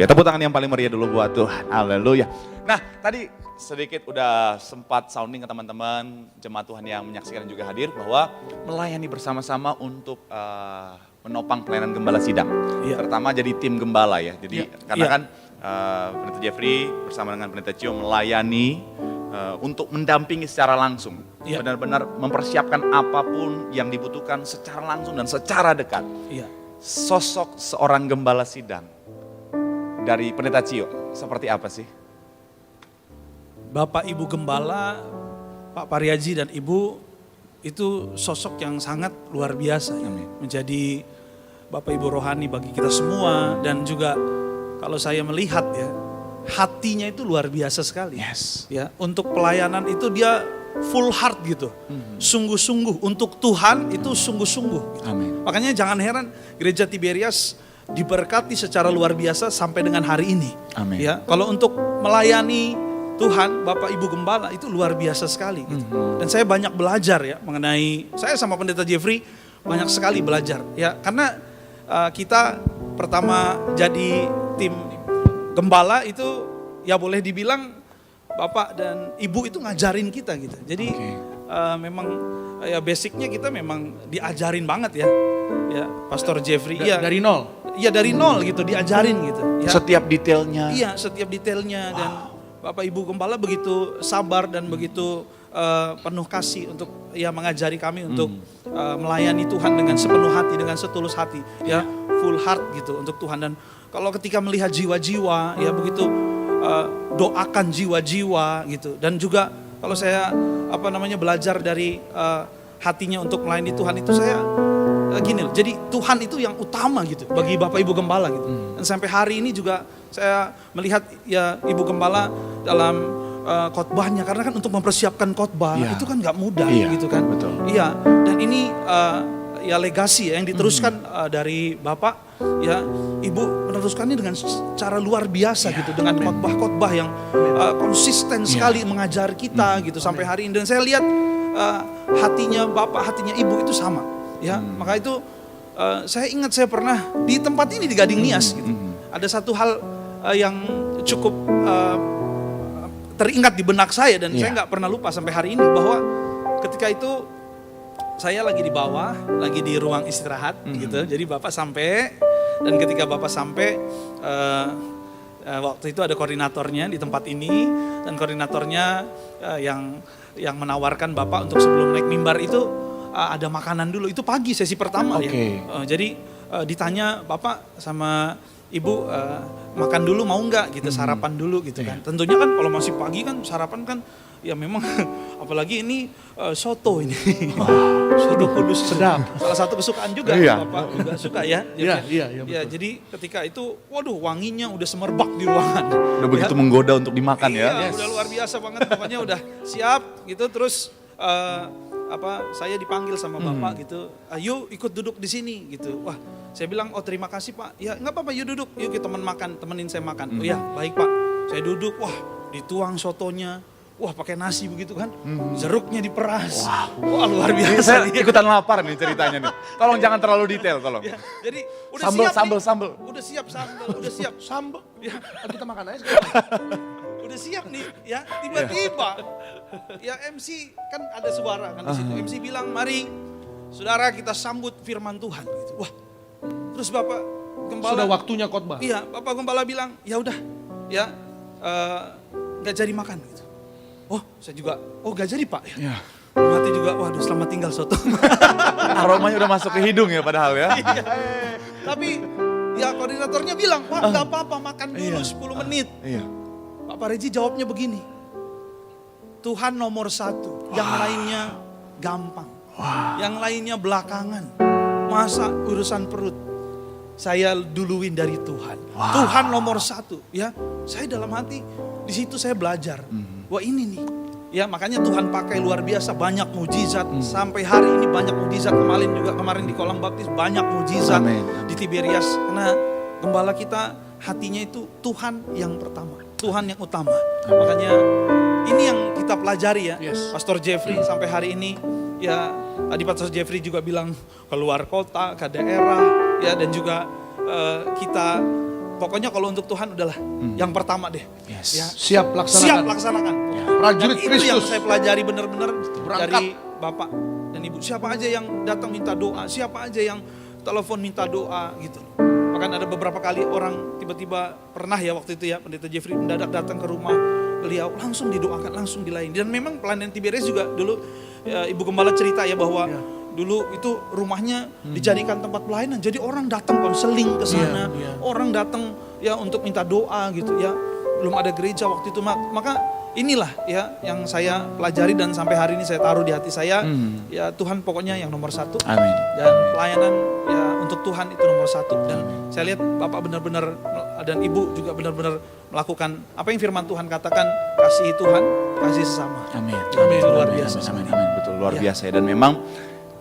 Haleluya. Tepuk tangan yang paling meriah dulu buat Tuhan. Haleluya. Nah, tadi sedikit udah sempat sounding ke teman-teman jemaat Tuhan yang menyaksikan dan juga hadir bahwa melayani bersama-sama untuk menopang pelayanan gembala sidang. Iya. Pertama jadi tim gembala ya. Jadi karena Iya. kan Pendeta Jeffrey bersama dengan Pendeta Cio melayani untuk mendampingi secara langsung. Iya. Benar-benar mempersiapkan apapun yang dibutuhkan secara langsung dan secara dekat. Iya. Sosok seorang gembala sidang dari Pendeta Cio seperti apa sih? Bapak Ibu Gembala, Pak Pariaji dan Ibu itu sosok yang sangat luar biasa ya. Amin. Menjadi Bapak Ibu rohani bagi kita semua dan juga kalau saya melihat ya hatinya itu luar biasa sekali. Yes. Ya, untuk pelayanan itu dia full heart gitu. Sungguh-sungguh untuk Tuhan itu sungguh-sungguh. Gitu. Amin. Makanya jangan heran Gereja Tiberias diberkati secara luar biasa sampai dengan hari ini. Amin. Ya, kalau untuk melayani Tuhan, Bapak Ibu Gembala itu luar biasa sekali. Gitu. Dan saya banyak belajar ya mengenai, saya sama Pendeta Jeffrey banyak sekali belajar. Ya, karena kita pertama jadi tim Gembala itu ya boleh dibilang Bapak dan Ibu itu ngajarin kita gitu. Jadi memang ya basicnya kita memang diajarin banget ya. Ya, Pastor Jeffrey. Iya, Dari nol. iya dari nol gitu diajarin gitu. Ya. Setiap detailnya. Iya, setiap detailnya dan Bapak Ibu Gembala begitu sabar dan begitu penuh kasih untuk ya mengajari kami untuk melayani Tuhan dengan sepenuh hati, dengan setulus hati, ya full heart gitu untuk Tuhan. Dan kalau ketika melihat jiwa-jiwa ya begitu doakan jiwa-jiwa gitu. Dan juga kalau saya belajar dari hatinya untuk melayani Tuhan itu saya gini loh, jadi Tuhan itu yang utama gitu bagi Bapak Ibu Gembala gitu. Dan sampai hari ini juga saya melihat ya Ibu Gembala dalam khotbahnya karena kan untuk mempersiapkan khotbah itu kan nggak mudah gitu kan. Betul. Iya, dan ini ya legasi ya, yang diteruskan dari Bapak ya, Ibu meneruskannya dengan cara luar biasa gitu dengan khotbah-khotbah yang konsisten sekali mengajar kita gitu sampai hari ini. Dan saya lihat hatinya Bapak, hatinya Ibu itu sama. Ya, maka itu saya ingat saya pernah di tempat ini di Gading Nias gitu. Ada satu hal yang cukup teringat di benak saya dan saya nggak pernah lupa sampai hari ini bahwa ketika itu saya lagi di bawah, lagi di ruang istirahat gitu. Jadi Bapak sampai dan ketika Bapak sampai waktu itu ada koordinatornya di tempat ini dan koordinatornya yang menawarkan Bapak untuk sebelum naik mimbar itu ada makanan dulu, itu pagi sesi pertama ya. Jadi ditanya Bapak sama Ibu makan dulu mau nggak gitu, sarapan dulu gitu kan. Tentunya kan kalau masih pagi kan sarapan kan ya memang apalagi ini soto ini. Soto Kudus sedap. Salah satu kesukaan juga Bapak juga suka ya. Iya, betul. Ya, jadi ketika itu waduh wanginya udah semerbak di ruangan. Udah begitu menggoda untuk dimakan ya. Iya, udah luar biasa banget, pokoknya udah siap gitu. Terus saya dipanggil sama Bapak gitu, ayo ikut duduk di sini gitu. Wah, saya bilang oh terima kasih Pak, ya nggak apa-apa yuk duduk, yuk kita temenin saya makan. Oh ya baik Pak, saya duduk, wah dituang sotonya, wah pakai nasi begitu kan, jeruknya diperas, wah luar biasa. Saya ikutan lapar nih ceritanya nih. Tolong jangan terlalu detail, tolong. Ya, jadi udah Sambel, siap sambel, nih. sambel. Udah siap sambel, udah siap sambel. Ya, Kita makan aja sekarang. udah siap nih ya, tiba-tiba ya MC kan ada suara kan di situ. MC bilang mari saudara kita sambut firman Tuhan gitu. Wah, terus Bapak Gembala Sudah waktunya khotbah. iya, Bapak Gembala bilang ya udah ya nggak jadi makan gitu. Oh saya juga nggak jadi Pak ya. Mati juga, waduh selamat tinggal soto. Aromanya udah masuk ke hidung ya padahal ya. Iya. Tapi ya koordinatornya bilang, wah nggak apa-apa makan dulu 10 menit. Iya. Pak Pareji jawabnya begini, Tuhan nomor 1, yang lainnya gampang, yang lainnya belakangan. Masa urusan perut, saya duluin dari Tuhan. Tuhan nomor 1, ya. Saya dalam hati, di situ saya belajar, wah ini nih. Ya makanya Tuhan pakai luar biasa, banyak mujizat. Sampai hari ini banyak mujizat, kemarin di kolam baptis banyak mujizat. Di Tiberias. Karena gembala kita hatinya itu Tuhan yang pertama. Tuhan yang utama. Makanya ini yang kita pelajari ya. Pastor Jeffrey sampai hari ini ya, tadi Pastor Jeffrey juga bilang keluar kota, ke daerah ya, dan juga kita pokoknya kalau untuk Tuhan udahlah yang pertama deh. Yes. Ya, Siap laksanakan. siap laksanakan. Prajurit Dan itu yang Kristus. saya pelajari benar-benar Berangkat. dari Bapak dan Ibu. Siapa aja yang datang minta doa, siapa aja yang telepon minta doa gitu. Bahkan ada beberapa kali orang tiba-tiba pernah ya waktu itu ya Pendeta Jeffrey mendadak datang ke rumah beliau, langsung didoakan, langsung dilayani. Dan memang pelayanan Tiberias juga dulu Ibu Gembala cerita ya bahwa dulu itu rumahnya dijadikan tempat pelayanan. Jadi orang datang konseling ke sana, orang datang ya untuk minta doa gitu ya. Belum ada gereja waktu itu, maka inilah ya yang saya pelajari dan sampai hari ini saya taruh di hati saya. Ya Tuhan pokoknya yang nomor satu. Amin. Dan pelayanan ya untuk Tuhan itu nomor satu. Dan saya lihat Bapak benar-benar dan Ibu juga benar-benar melakukan apa yang firman Tuhan katakan, kasihi Tuhan, kasih sesama. Amin. Amin. Luar biasa. Amin. Amin. Betul, luar biasa ya. Dan memang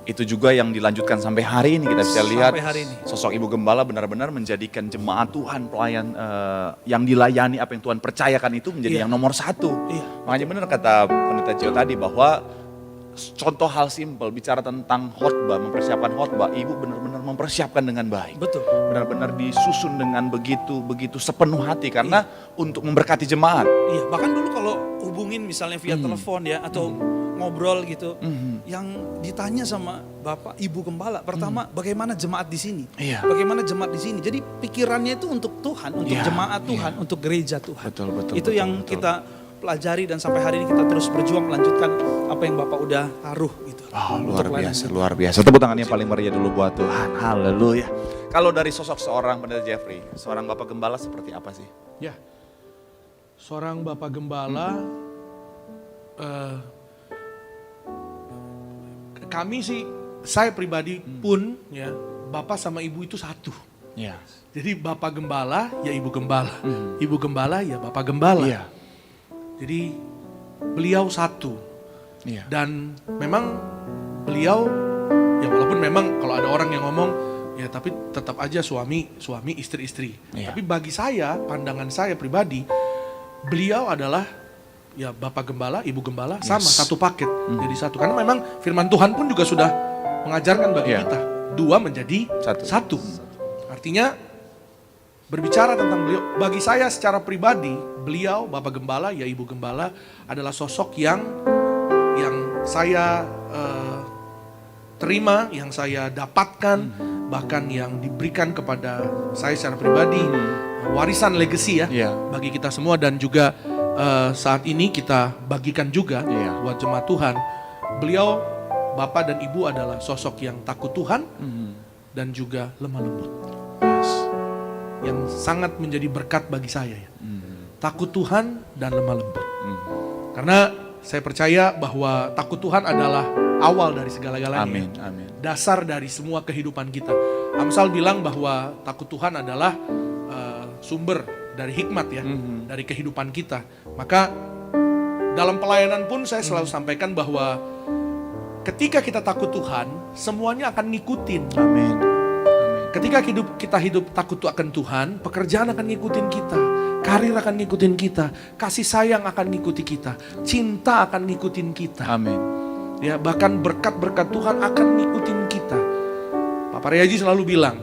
itu juga yang dilanjutkan sampai hari ini, kita bisa lihat Sampai hari ini. sosok Ibu Gembala benar-benar menjadikan jemaat Tuhan, pelayan yang dilayani, apa yang Tuhan percayakan itu menjadi yang nomor satu. Iya. Makanya benar kata Pendeta Cio tadi bahwa contoh hal simpel bicara tentang khotbah, mempersiapkan khotbah, Ibu benar-benar mempersiapkan dengan baik. Betul. Benar-benar disusun dengan begitu sepenuh hati karena untuk memberkati jemaat. Iya, bahkan dulu kalau hubungin misalnya via telepon ya atau ngobrol gitu, yang ditanya sama Bapak Ibu Gembala pertama bagaimana jemaat di sini, Iya. bagaimana jemaat di sini. Jadi pikirannya itu untuk Tuhan, untuk Iya, jemaat Tuhan, untuk gereja Tuhan. Betul, betul, Itu betul, yang betul. kita pelajari dan sampai hari ini kita terus berjuang melanjutkan apa yang Bapak udah taruh gitu. Oh, Untuk luar pelayanan biasa, kita. luar biasa. Tepuk tangan yang paling meriah dulu buat Tuhan. Haleluya. Kalau dari sosok seorang Pendeta Jeffrey, seorang Bapak Gembala seperti apa sih? Ya, seorang Bapak Gembala, kami sih, saya pribadi pun ya, Bapak sama Ibu itu satu. Iya. Jadi Bapak Gembala ya Ibu Gembala, Ibu Gembala ya Bapak Gembala. Iya. Jadi beliau satu. Iya. Dan memang beliau, ya walaupun memang kalau ada orang yang ngomong, ya tapi tetap aja suami istri. Iya. Tapi bagi saya, pandangan saya pribadi, beliau adalah ya Bapak Gembala, Ibu Gembala, sama satu paket. Jadi satu. Karena memang firman Tuhan pun juga sudah mengajarkan bagi Iya. kita, dua menjadi satu. Artinya berbicara tentang beliau, bagi saya secara pribadi, beliau Bapak Gembala ya Ibu Gembala adalah sosok yang saya terima, yang saya dapatkan, bahkan yang diberikan kepada saya secara pribadi, warisan legacy ya Iya. bagi kita semua, dan juga saat ini kita bagikan juga buat jemaat Tuhan. Beliau Bapak dan Ibu adalah sosok yang takut Tuhan dan juga lemah lembut. Yang sangat menjadi berkat bagi saya ya. Takut Tuhan dan lemah lembut. Karena saya percaya bahwa takut Tuhan adalah awal dari segala-galanya. Amin, amin. Dasar dari semua kehidupan kita. Amsal bilang bahwa takut Tuhan adalah sumber dari hikmat ya, dari kehidupan kita. Maka dalam pelayanan pun saya selalu sampaikan bahwa ketika kita takut Tuhan, semuanya akan ngikutin. Amin. Ketika kita hidup takut akan Tuhan, pekerjaan akan ngikutin kita, karir akan ngikutin kita, kasih sayang akan ngikuti kita, cinta akan ngikutin kita. Amin. Ya, bahkan berkat-berkat Tuhan akan ngikutin kita. Pak Paryaji selalu bilang,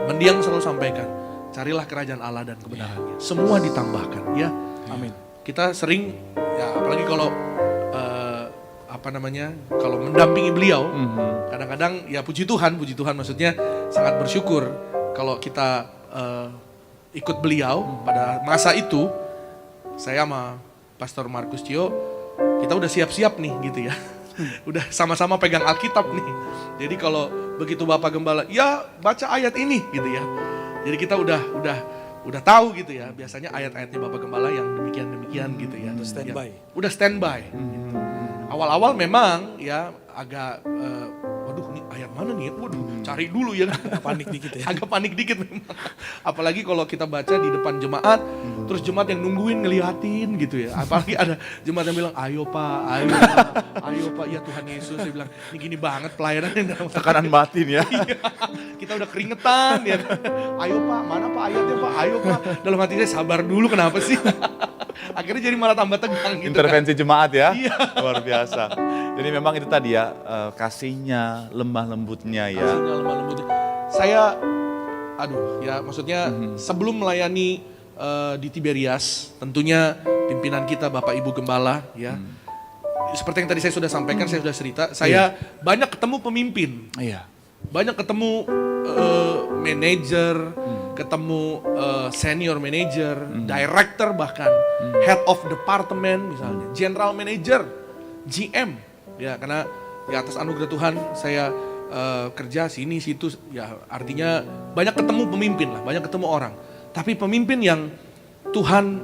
mendiang selalu sampaikan, carilah kerajaan Allah dan kebenarannya. Semua ditambahkan, ya. Amin. Kita sering, ya apalagi kalau kalau mendampingi beliau, kadang-kadang ya puji Tuhan maksudnya sangat bersyukur kalau kita ikut beliau pada masa itu. Saya sama Pastor Markus Cio, kita udah siap-siap nih gitu ya. Udah sama-sama pegang Alkitab nih. Jadi kalau begitu Bapak Gembala, ya baca ayat ini gitu ya. Jadi kita udah tahu gitu ya. Biasanya ayat-ayatnya Bapak Gembala yang demikian gitu ya. Udah standby. Ya, udah standby. Gitu. Awal-awal memang ya agak, waduh nih ayat mana nih? Waduh cari dulu ya. Panik dikit ya. Agak panik dikit memang. Apalagi kalau kita baca di depan jemaat, terus jemaat yang nungguin ngeliatin gitu ya. Apalagi ada jemaat yang bilang, ayo pak, ya Tuhan Yesus. Dia bilang, ini gini banget pelayanan yang dalam Tekanan batin ya. Iya, kita udah keringetan ya. Ayo pak, mana pak ayatnya pak, ayo pak. Dalam hati saya, sabar dulu kenapa sih? Akhirnya jadi malah tambah tegang gitu. Intervensi jemaat ya. Iya. Luar biasa. Jadi memang itu tadi ya, kasihnya, lemah lembutnya ya. Kasihnya, lemah lembutnya. Saya aduh ya maksudnya sebelum melayani di Tiberias, tentunya pimpinan kita Bapak Ibu Gembala ya. Seperti yang tadi saya sudah sampaikan, saya sudah cerita, saya banyak ketemu pemimpin. Iya. Banyak ketemu manajer, ketemu senior manager, director bahkan, head of department misalnya, general manager, GM. Ya karena di atas anugerah Tuhan saya kerja sini situ, ya artinya banyak ketemu pemimpin lah, banyak ketemu orang. Tapi pemimpin yang Tuhan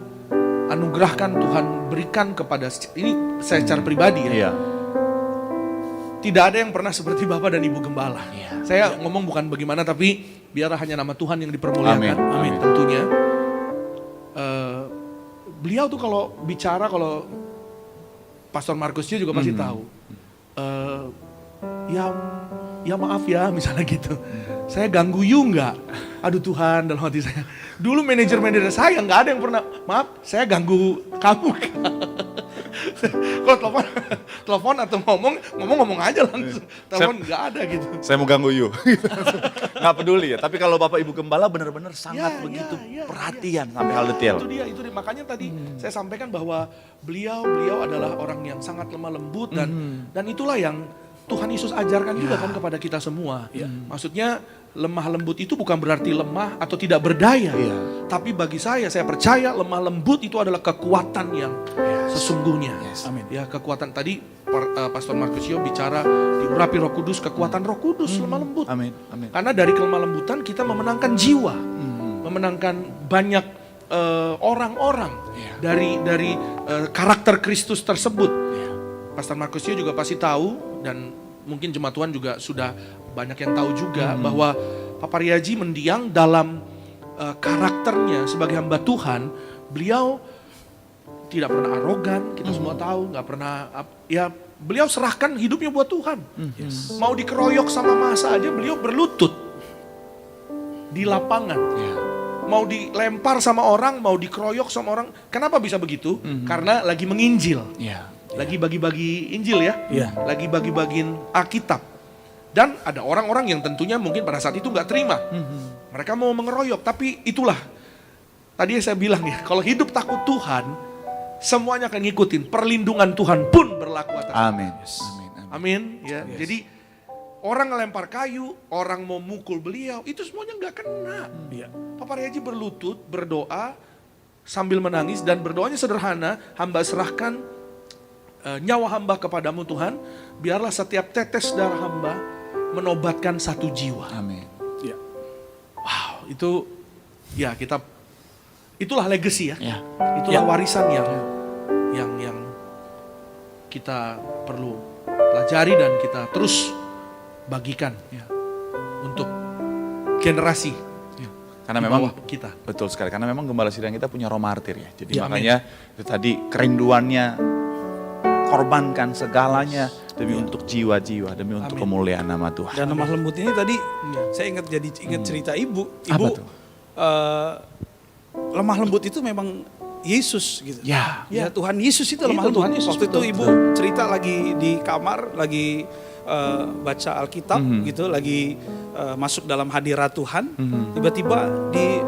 anugerahkan, Tuhan berikan kepada, ini saya secara pribadi ya. Iya. Tidak ada yang pernah seperti Bapak dan Ibu Gembala. Iya. Saya ngomong bukan bagaimana, tapi biarlah hanya nama Tuhan yang dipermuliakan. Amin. Tentunya. Beliau tuh kalau bicara, kalau Pastor Markusnya juga pasti tahu. Ya maaf ya, misalnya gitu. Saya ganggu you nggak? Aduh Tuhan, dalam hati saya. Dulu manajer-manajer saya nggak ada yang pernah, maaf, saya ganggu kamu. Kalau telepon atau ngomong aja langsung. Telepon nggak ada gitu. Saya mau ganggu you. Nggak peduli ya. Tapi kalau Bapak Ibu Gembala benar-benar sangat begitu perhatian sampai hal detail. Itu dia. Makanya tadi saya sampaikan bahwa beliau adalah orang yang sangat lemah lembut dan itulah yang Tuhan Yesus ajarkan juga kan kepada kita semua. Maksudnya lemah lembut itu bukan berarti lemah atau tidak berdaya. Tapi bagi saya percaya lemah lembut itu adalah kekuatan yang sesungguhnya. Amin. Ya kekuatan tadi Pastor Markusio bicara diurapi Roh Kudus, kekuatan Roh Kudus lemah lembut. Amin. Karena dari kelemah lembutan kita memenangkan jiwa, memenangkan banyak orang-orang dari karakter Kristus tersebut. Pastor Markusio juga pasti tahu dan mungkin jemaat Tuhan juga sudah banyak yang tahu juga bahwa Papa Riaji mendiang dalam karakternya sebagai hamba Tuhan. Beliau tidak pernah arogan, kita semua tahu, nggak pernah ya beliau serahkan hidupnya buat Tuhan. Mau dikeroyok sama masa aja beliau berlutut di lapangan. Mau dilempar sama orang, mau dikeroyok sama orang. Kenapa bisa begitu? Karena lagi menginjil. Lagi bagi-bagi Injil ya. Lagi bagi-bagiin Alkitab. Dan ada orang-orang yang tentunya mungkin pada saat itu nggak terima. Mereka mau mengeroyok, tapi itulah. Tadi saya bilang ya, kalau hidup takut Tuhan, semuanya akan ngikutin. Perlindungan Tuhan pun berlaku atas kita. Amin. Ya. Jadi orang ngelempar kayu, orang mau mukul beliau, itu semuanya nggak kena. Papa Riaji berlutut, berdoa sambil menangis dan berdoanya sederhana. Hamba serahkan nyawa hamba kepadamu Tuhan, biarlah setiap tetes darah hamba menobatkan satu jiwa. Amin. Wow, itu ya itulah legacy ya. Ya. Itulah warisan yang kita perlu pelajari dan kita terus bagikan untuk generasi Karena di memang bawah kita. betul sekali. Karena memang Gembala Sidang kita punya roh martir ya. Jadi makanya itu tadi kerinduannya korbankan segalanya demi untuk jiwa-jiwa, demi untuk kemuliaan nama Tuhan. Dan lemah lembut ini tadi saya ingat cerita ibu. Apa tuh? Lemah lembut itu memang Yesus gitu. Ya. Ya Tuhan Yesus itu lemah lembut. Tuhan Yesus, Waktu itu betul. ibu cerita lagi di kamar, lagi baca Alkitab gitu, lagi masuk dalam hadirat Tuhan. Tiba-tiba di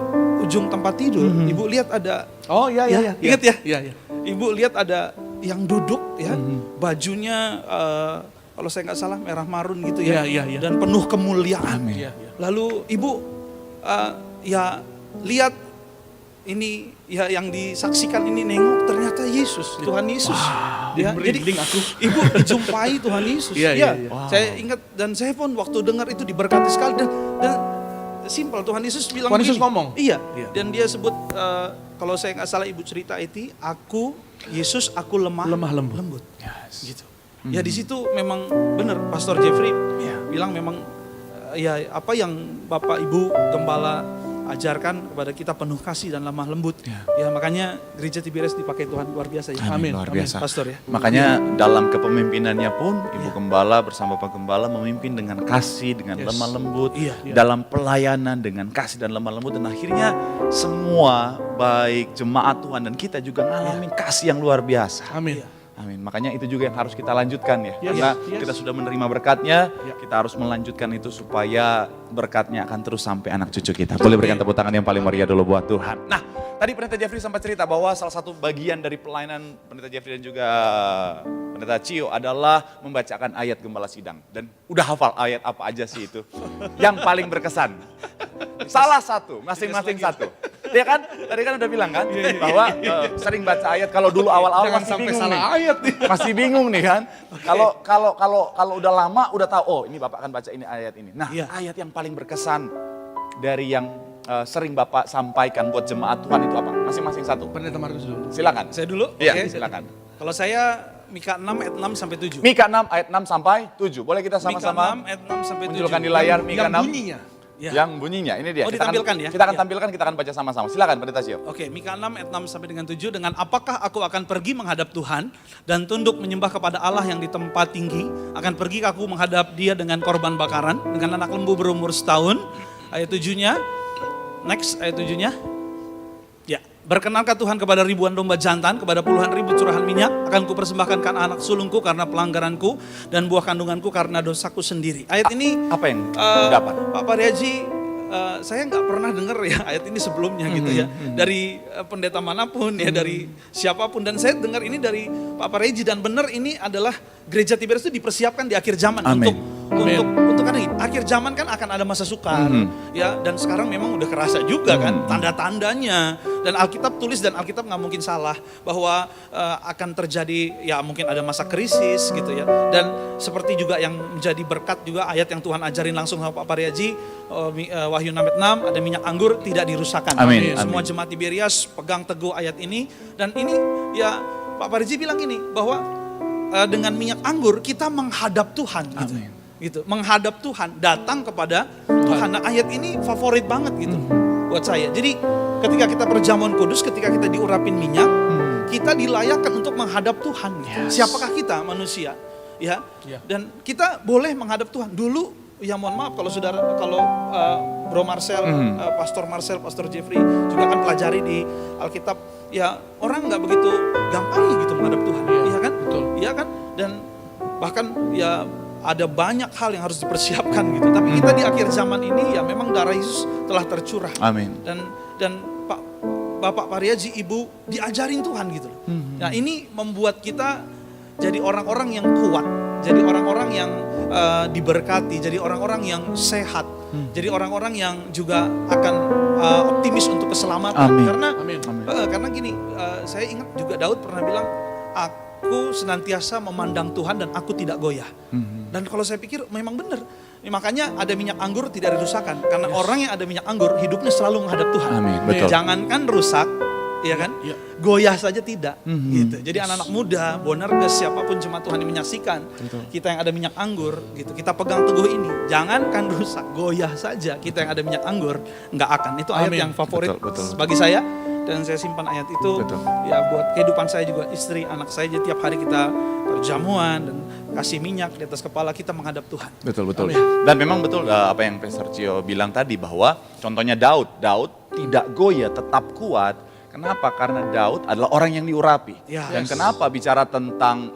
ujung tempat tidur, ibu lihat ada. Oh iya. Ingat ya? Iya. Ibu lihat ada yang duduk ya, bajunya kalau saya nggak salah merah marun gitu ya, Iya. dan penuh kemuliaan. Amin. Iya. Lalu ibu ya lihat ini ya yang disaksikan ini, nengok ternyata Yesus, Tuhan Yesus. Ya, jadi merinding aku. ibu dijumpai Tuhan Yesus. Iya. Saya ingat dan saya pun waktu dengar itu diberkati sekali dan simpel Tuhan Yesus bilang Tuhan Yesus begini. ngomong? Iya. Iya. Dan dia sebut kalau saya nggak salah ibu cerita itu, Yesus aku lemah lembut. Gitu. Ya di situ memang benar Pastor Jeffrey bilang memang ya apa yang Bapak Ibu Gembala ajarkan kepada kita penuh kasih dan lemah lembut. Ya makanya gereja Tiberias dipakai Tuhan luar biasa ya. Amin, luar biasa. Pastor ya. Makanya dalam kepemimpinannya pun Ibu Gembala bersama Pak Gembala memimpin dengan kasih, dengan lemah lembut, dalam pelayanan dengan kasih dan lemah lembut, dan akhirnya semua baik jemaat Tuhan dan kita juga ngalamin kasih yang luar biasa. Amin. Amin. Makanya itu juga yang harus kita lanjutkan ya. Yes, Karena yes. kita sudah menerima berkatnya, Ya. kita harus melanjutkan itu supaya berkatnya akan terus sampai anak cucu kita. Boleh berikan tepuk tangan yang paling meriah dulu buat Tuhan. Nah, tadi Pendeta Jeffrey sempat cerita bahwa salah satu bagian dari pelayanan Pendeta Jeffrey dan juga Pendeta Cio adalah membacakan ayat gembala sidang. Dan udah hafal ayat apa aja sih itu yang paling berkesan. Salah satu, masing-masing satu. Ya kan? Tadi kan udah bilang kan bahwa sering baca ayat kalau dulu awal-awal Jangan masih sampai bingung salah nih. ayat nih. Masih bingung nih kan. Kalau udah lama udah tahu oh ini Bapak akan baca ini ayat ini. Nah, Iya. ayat yang paling berkesan dari yang sering Bapak sampaikan buat jemaat Tuhan itu apa? Masing-masing satu. Pendeta Markus dulu. Silakan. Saya dulu? Iya, Oke. silakan. Kalau saya Mika 6 ayat 6 sampai 7. Mika 6 ayat 6 sampai 7. Boleh kita Mika sama-sama 6 ayat 6 sampai 7. munculkan di layar Mika Yang 6. bunyinya. Ya. Yang bunyinya, ini dia. Oh, Kita akan- ditampilkan ya? Kita akan Iya. tampilkan, kita akan baca sama-sama. Silakan Pendeta Cio. Oke, Mika 6 ayat 6 sampai dengan 7 dengan apakah aku akan pergi menghadap Tuhan dan tunduk menyembah kepada Allah yang di tempat tinggi, akan pergi aku menghadap Dia dengan korban bakaran, dengan anak lembu berumur setahun. Ayat 7-nya. Next ayat 7-nya. Ya, berkenankah Tuhan kepada ribuan domba jantan, kepada puluhan ribu curahan minyak, akan kupersembahkan kan anak sulungku karena pelanggaranku dan buah kandunganku karena dosaku sendiri. Ayat ini Apa yang Eh, dapat? Pak Pariaji, saya nggak pernah dengar ya ayat ini sebelumnya gitu ya. Dari pendeta manapun ya, dari siapapun. Dan saya dengar ini dari Pak Pariaji dan benar ini adalah gereja Tiberias itu dipersiapkan di akhir zaman Amin. untuk karena ini, akhir zaman kan akan ada masa sukar ya, dan sekarang memang udah kerasa juga kan tanda-tandanya, dan Alkitab tulis dan Alkitab nggak mungkin salah bahwa akan terjadi ya mungkin ada masa krisis gitu ya, dan seperti juga yang menjadi berkat juga ayat yang Tuhan ajarin langsung sama Pak Pariaji, Wahyu 6 ayat 6 ada minyak anggur tidak dirusakkan. Amin, Semua amin. jemaat Tiberias pegang teguh ayat ini, dan ini ya Pak Pariaji bilang gini bahwa dengan minyak anggur kita menghadap Tuhan gitu. Amin. Gitu, menghadap Tuhan, datang kepada Tuhan. Nah, ayat ini favorit banget gitu buat saya. Jadi ketika kita perjamuan kudus, ketika kita diurapin minyak, kita dilayakkan untuk menghadap Tuhan. Gitu. Yes. Siapakah kita manusia? Ya. Ya. Dan kita boleh menghadap Tuhan. Dulu ya mohon maaf kalau Bro Marcel, Pastor Marcel, Pastor Jeffrey juga kan pelajari di Alkitab, ya orang nggak begitu gampang gitu menghadap Tuhan. Iya kan? Betul. Iya kan? Dan bahkan ya ada banyak hal yang harus dipersiapkan gitu. Tapi kita di akhir zaman ini ya memang darah Yesus telah tercurah. Amin. Dan Bapak Pariaji, Ibu diajarin Tuhan gitu loh. Nah, ini membuat kita jadi orang-orang yang kuat, jadi orang-orang yang diberkati, jadi orang-orang yang sehat, jadi orang-orang yang juga akan optimis untuk keselamatan. Amin. Amin. Karena gini, saya ingat juga Daud pernah bilang, aku senantiasa memandang Tuhan dan aku tidak goyah. Dan kalau saya pikir memang benar. Makanya ada minyak anggur tidak dirusakkan. Karena orang yang ada minyak anggur hidupnya selalu menghadap Tuhan. Amin, betul. Jangankan rusak, ya kan? Iya. Goyah saja tidak. Gitu. Jadi anak-anak muda, Bonerges, siapapun jemaat Tuhan yang menyaksikan, kita yang ada minyak anggur, gitu. Kita pegang teguh ini. Jangankan rusak, goyah saja. Kita yang ada minyak anggur nggak akan. Itu ayat Amin. yang favorit Betul. bagi saya. Dan saya simpan ayat itu. Betul. Ya buat kehidupan saya juga, istri, anak saya. Jadi tiap hari kita perjamuan dan kasih minyak di atas kepala kita menghadap Tuhan. Betul. Dan memang betul apa yang Pastor Cio bilang tadi bahwa contohnya Daud tidak goyah, tetap kuat. Kenapa? Karena Daud adalah orang yang diurapi. Ya. Dan kenapa bicara tentang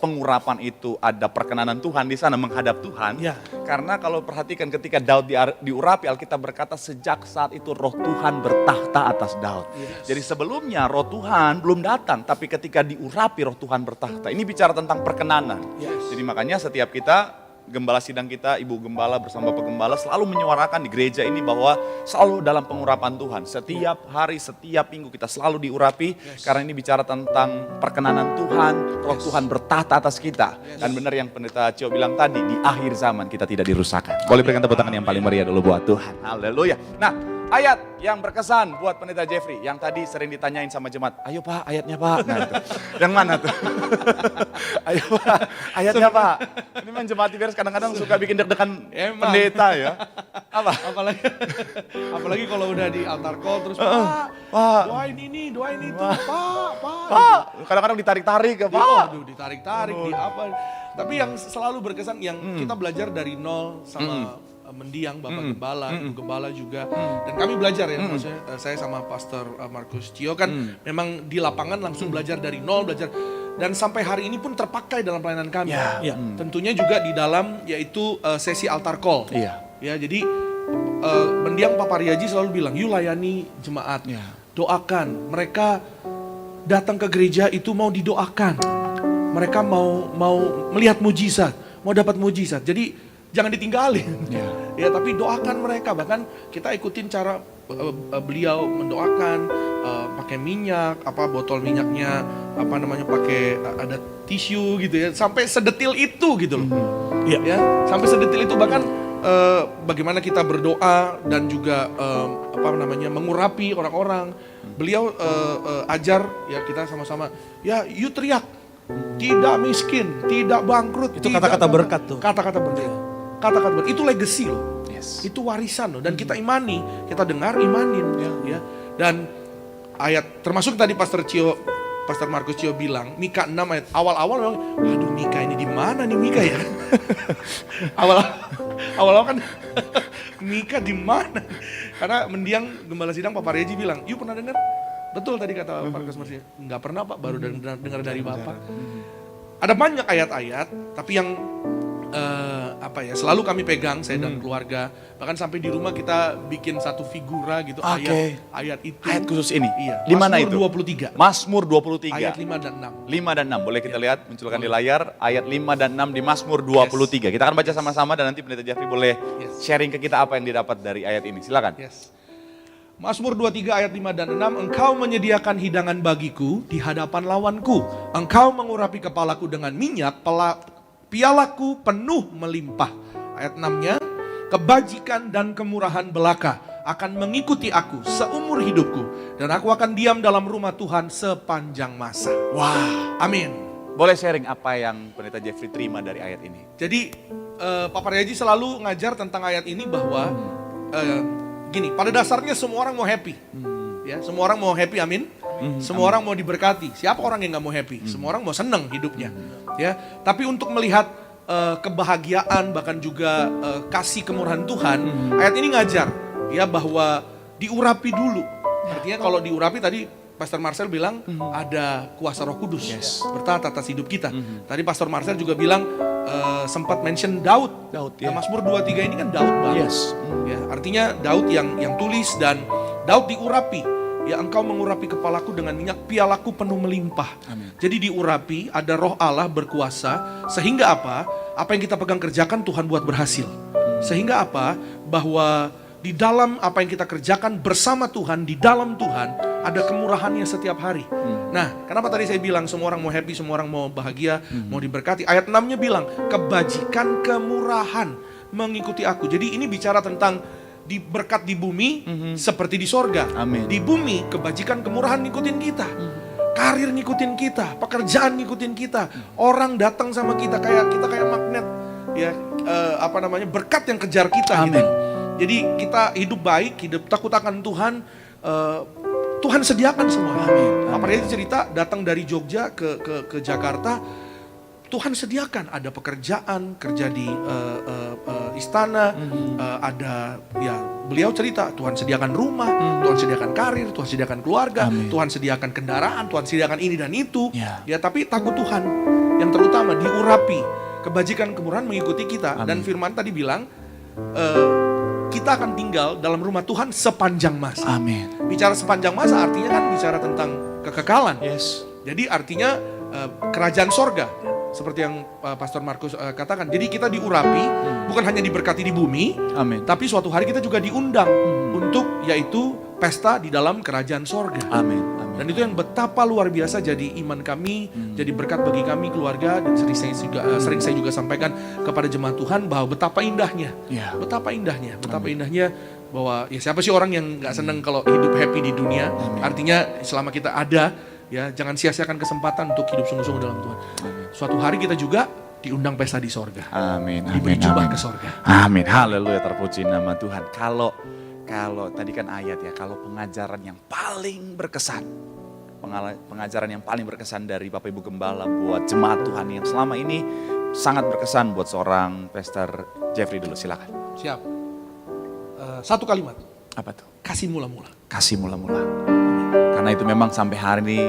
pengurapan itu ada perkenanan Tuhan di sana menghadap Tuhan? Ya. Karena kalau perhatikan ketika Daud diurapi, Alkitab berkata sejak saat itu roh Tuhan bertahta atas Daud. Jadi sebelumnya roh Tuhan belum datang, tapi ketika diurapi roh Tuhan bertahta. Ini bicara tentang perkenanan. Jadi makanya setiap kita, gembala sidang kita, ibu gembala bersama Bapak Gembala selalu menyuarakan di gereja ini bahwa selalu dalam pengurapan Tuhan. Setiap hari, setiap minggu kita selalu diurapi karena ini bicara tentang perkenanan Tuhan, roh Tuhan bertahta atas kita. Dan benar yang Pendeta Cio bilang tadi, di akhir zaman kita tidak dirusakkan. Boleh berikan tepuk tangan yang paling meriah dulu buat Tuhan. Haleluya. Nah, ayat yang berkesan buat Pendeta Jeffrey yang tadi sering ditanyain sama jemaat, ayo Pak ayatnya Pak. Nah, itu. Yang mana tuh? Ayo Pak, ayatnya Pak. Ini memang jemaat Tiberias kadang-kadang suka bikin deg-degan pendeta ya. Apa? Apalagi kalau udah di altar call terus Pak. doain ini, doain itu, Pak. Pak, kadang-kadang ditarik-tarik ya Pak. Aduh, ditarik-tarik, di apa. Tapi yang selalu berkesan, yang kita belajar dari nol sama mendiang, Bapak Gembala, Ibu Gembala juga. Dan kami belajar ya, maksudnya saya sama Pastor Markus Cio kan memang di lapangan langsung belajar dari nol, belajar dan sampai hari ini pun terpakai dalam pelayanan kami. Ya. Tentunya juga di dalam yaitu sesi altar call. Iya. Ya, jadi mendiang Papa Riaji selalu bilang, "You layani jemaat, Ya. doakan." Mereka datang ke gereja itu mau didoakan. Mereka mau melihat mujizat, mau dapat mujizat. Jadi jangan ditinggalin. Ya. Ya, tapi doakan mereka. Bahkan kita ikutin cara beliau mendoakan, pakai minyak, botol minyaknya, pakai ada tisu gitu ya. Sampai sedetil itu gitu loh. Ya, sampai sedetil itu, bahkan bagaimana kita berdoa dan juga mengurapi orang-orang. Beliau ajar ya kita sama-sama, ya you teriak, tidak miskin, tidak bangkrut. Itu tidak kata-kata berkat tuh. Kata-kata berkat. Kata-kata berkat itu legacy loh. Yes. Itu warisan loh, dan kita imani, kita dengar, imanin ya. Dan ayat termasuk tadi Pastor Markus Cio bilang Mika 6 ayat awal-awal memang, aduh Mika ini di mana nih Mika ya? awal-awal kan Mika di mana? Karena mendiang gembala sidang Papa Reji bilang, "You pernah dengar?" Betul tadi kata Markus Cio. Enggak pernah Pak, baru dengar dari Bapak. Ada banyak ayat-ayat, tapi yang selalu kami pegang, saya dan keluarga. Bahkan sampai di rumah kita bikin satu figura gitu, ayat itu. Ayat khusus ini. Iya. Di mana itu? Mazmur 23. Mazmur 23. Ayat 5 dan 6. 5 dan 6. Boleh kita lihat munculkan di layar ayat 5 dan 6 di Mazmur 23. Kita akan baca sama-sama dan nanti Pendeta Jeffrey boleh sharing ke kita apa yang didapat dari ayat ini. Silakan. Yes. Mazmur 23 ayat 5 dan 6, "Engkau menyediakan hidangan bagiku di hadapan lawanku. Engkau mengurapi kepalaku dengan minyak, pialaku penuh melimpah." Ayat 6-nya, "Kebajikan dan kemurahan belaka akan mengikuti aku seumur hidupku, dan aku akan diam dalam rumah Tuhan sepanjang masa." Wah. Amin. Boleh sharing apa yang Pendeta Jeffrey terima dari ayat ini? Jadi Papa Reji selalu ngajar tentang ayat ini bahwa gini, pada dasarnya semua orang mau happy. Ya, semua orang mau happy, amin. Semua orang mau diberkati. Siapa orang yang nggak mau happy? Semua orang mau seneng hidupnya. Ya, tapi untuk melihat kebahagiaan bahkan juga kasih kemurahan Tuhan, ayat ini ngajar ya bahwa diurapi dulu. Artinya kalau diurapi tadi Pastor Marcel bilang ada kuasa Roh Kudus bertaat atas hidup kita. Tadi Pastor Marcel juga bilang sempat mention Daud. ya. Mazmur 23 ini kan Daud banget. Ya, artinya Daud yang tulis, dan Daud diurapi. Ya, engkau mengurapi kepalaku dengan minyak, pialaku penuh melimpah. Amin. Jadi diurapi, ada roh Allah berkuasa, sehingga apa? Apa yang kita pegang kerjakan Tuhan buat berhasil. Sehingga apa? Bahwa di dalam apa yang kita kerjakan bersama Tuhan, di dalam Tuhan, ada kemurahannya setiap hari. Nah, kenapa tadi saya bilang semua orang mau happy, semua orang mau bahagia, mau diberkati. Ayat 6-nya bilang, kebajikan kemurahan mengikuti aku. Jadi ini bicara tentang berkat di bumi seperti di sorga. Amin. Di bumi kebajikan kemurahan ngikutin kita. Karir ngikutin kita, pekerjaan ngikutin kita. Orang datang sama kita kayak magnet. Ya, berkat yang kejar kita. Amin. Gitu. Jadi kita hidup baik, hidup takut akan Tuhan. Tuhan sediakan semua. Amin. Apa dia cerita datang dari Jogja ke Jakarta, Tuhan sediakan ada pekerjaan, kerja di istana, ada ya beliau cerita Tuhan sediakan rumah, Tuhan sediakan karir, Tuhan sediakan keluarga, Amin. Tuhan sediakan kendaraan, Tuhan sediakan ini dan itu. Ya. Tapi takut Tuhan yang terutama diurapi, kebajikan kemurahan mengikuti kita. Amin. Dan firman tadi bilang kita akan tinggal dalam rumah Tuhan sepanjang masa. Amin. Bicara sepanjang masa artinya kan bicara tentang kekekalan. Yes. Jadi artinya kerajaan sorga. Seperti yang Pastor Markus katakan. Jadi kita diurapi, bukan hanya diberkati di bumi, Amin. tapi suatu hari kita juga diundang untuk yaitu pesta di dalam kerajaan sorga. Amin. Amin. Dan itu yang betapa luar biasa jadi iman kami, jadi berkat bagi kami keluarga. Dan sering saya juga sampaikan kepada jemaat Tuhan bahwa betapa indahnya, Ya. betapa indahnya bahwa ya siapa sih orang yang nggak seneng kalau hidup happy di dunia. Amin. Artinya selama kita ada, ya jangan sia-siakan kesempatan untuk hidup sungguh-sungguh dalam Tuhan. Amin. Suatu hari kita juga diundang pesta di sorga, Amin. diberi Amin. jubah Amin. ke sorga. Amin. Haleluya, terpuji nama Tuhan. Kalau tadi kan ayat ya, kalau pengajaran yang paling berkesan, pengajaran yang paling berkesan dari Bapak Ibu Gembala buat jemaat Tuhan yang selama ini sangat berkesan buat seorang Pastor Jeffrey dulu, silakan. Siap. Satu kalimat, Apa tuh? kasih mula-mula. Kasih mula-mula. Karena itu memang sampai hari ini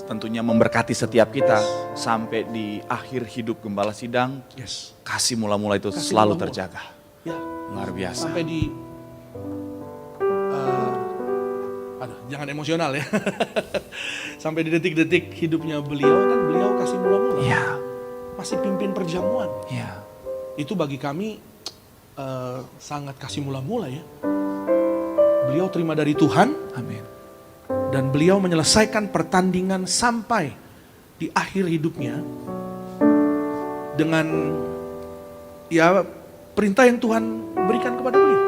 tentunya memberkati setiap kita sampai di akhir hidup Gembala Sidang. Yes. Kasih mula-mula itu Kasih selalu mula-mula. terjaga. Ya. Luar biasa. Sampai di aduh, jangan emosional ya. Sampai di detik-detik hidupnya beliau kan beliau kasih mula-mula. Iya. Masih pimpin perjamuan. Iya. Itu bagi kami sangat kasih mula-mula ya. Beliau terima dari Tuhan Amin. dan beliau menyelesaikan pertandingan sampai di akhir hidupnya dengan ya perintah yang Tuhan berikan kepada beliau.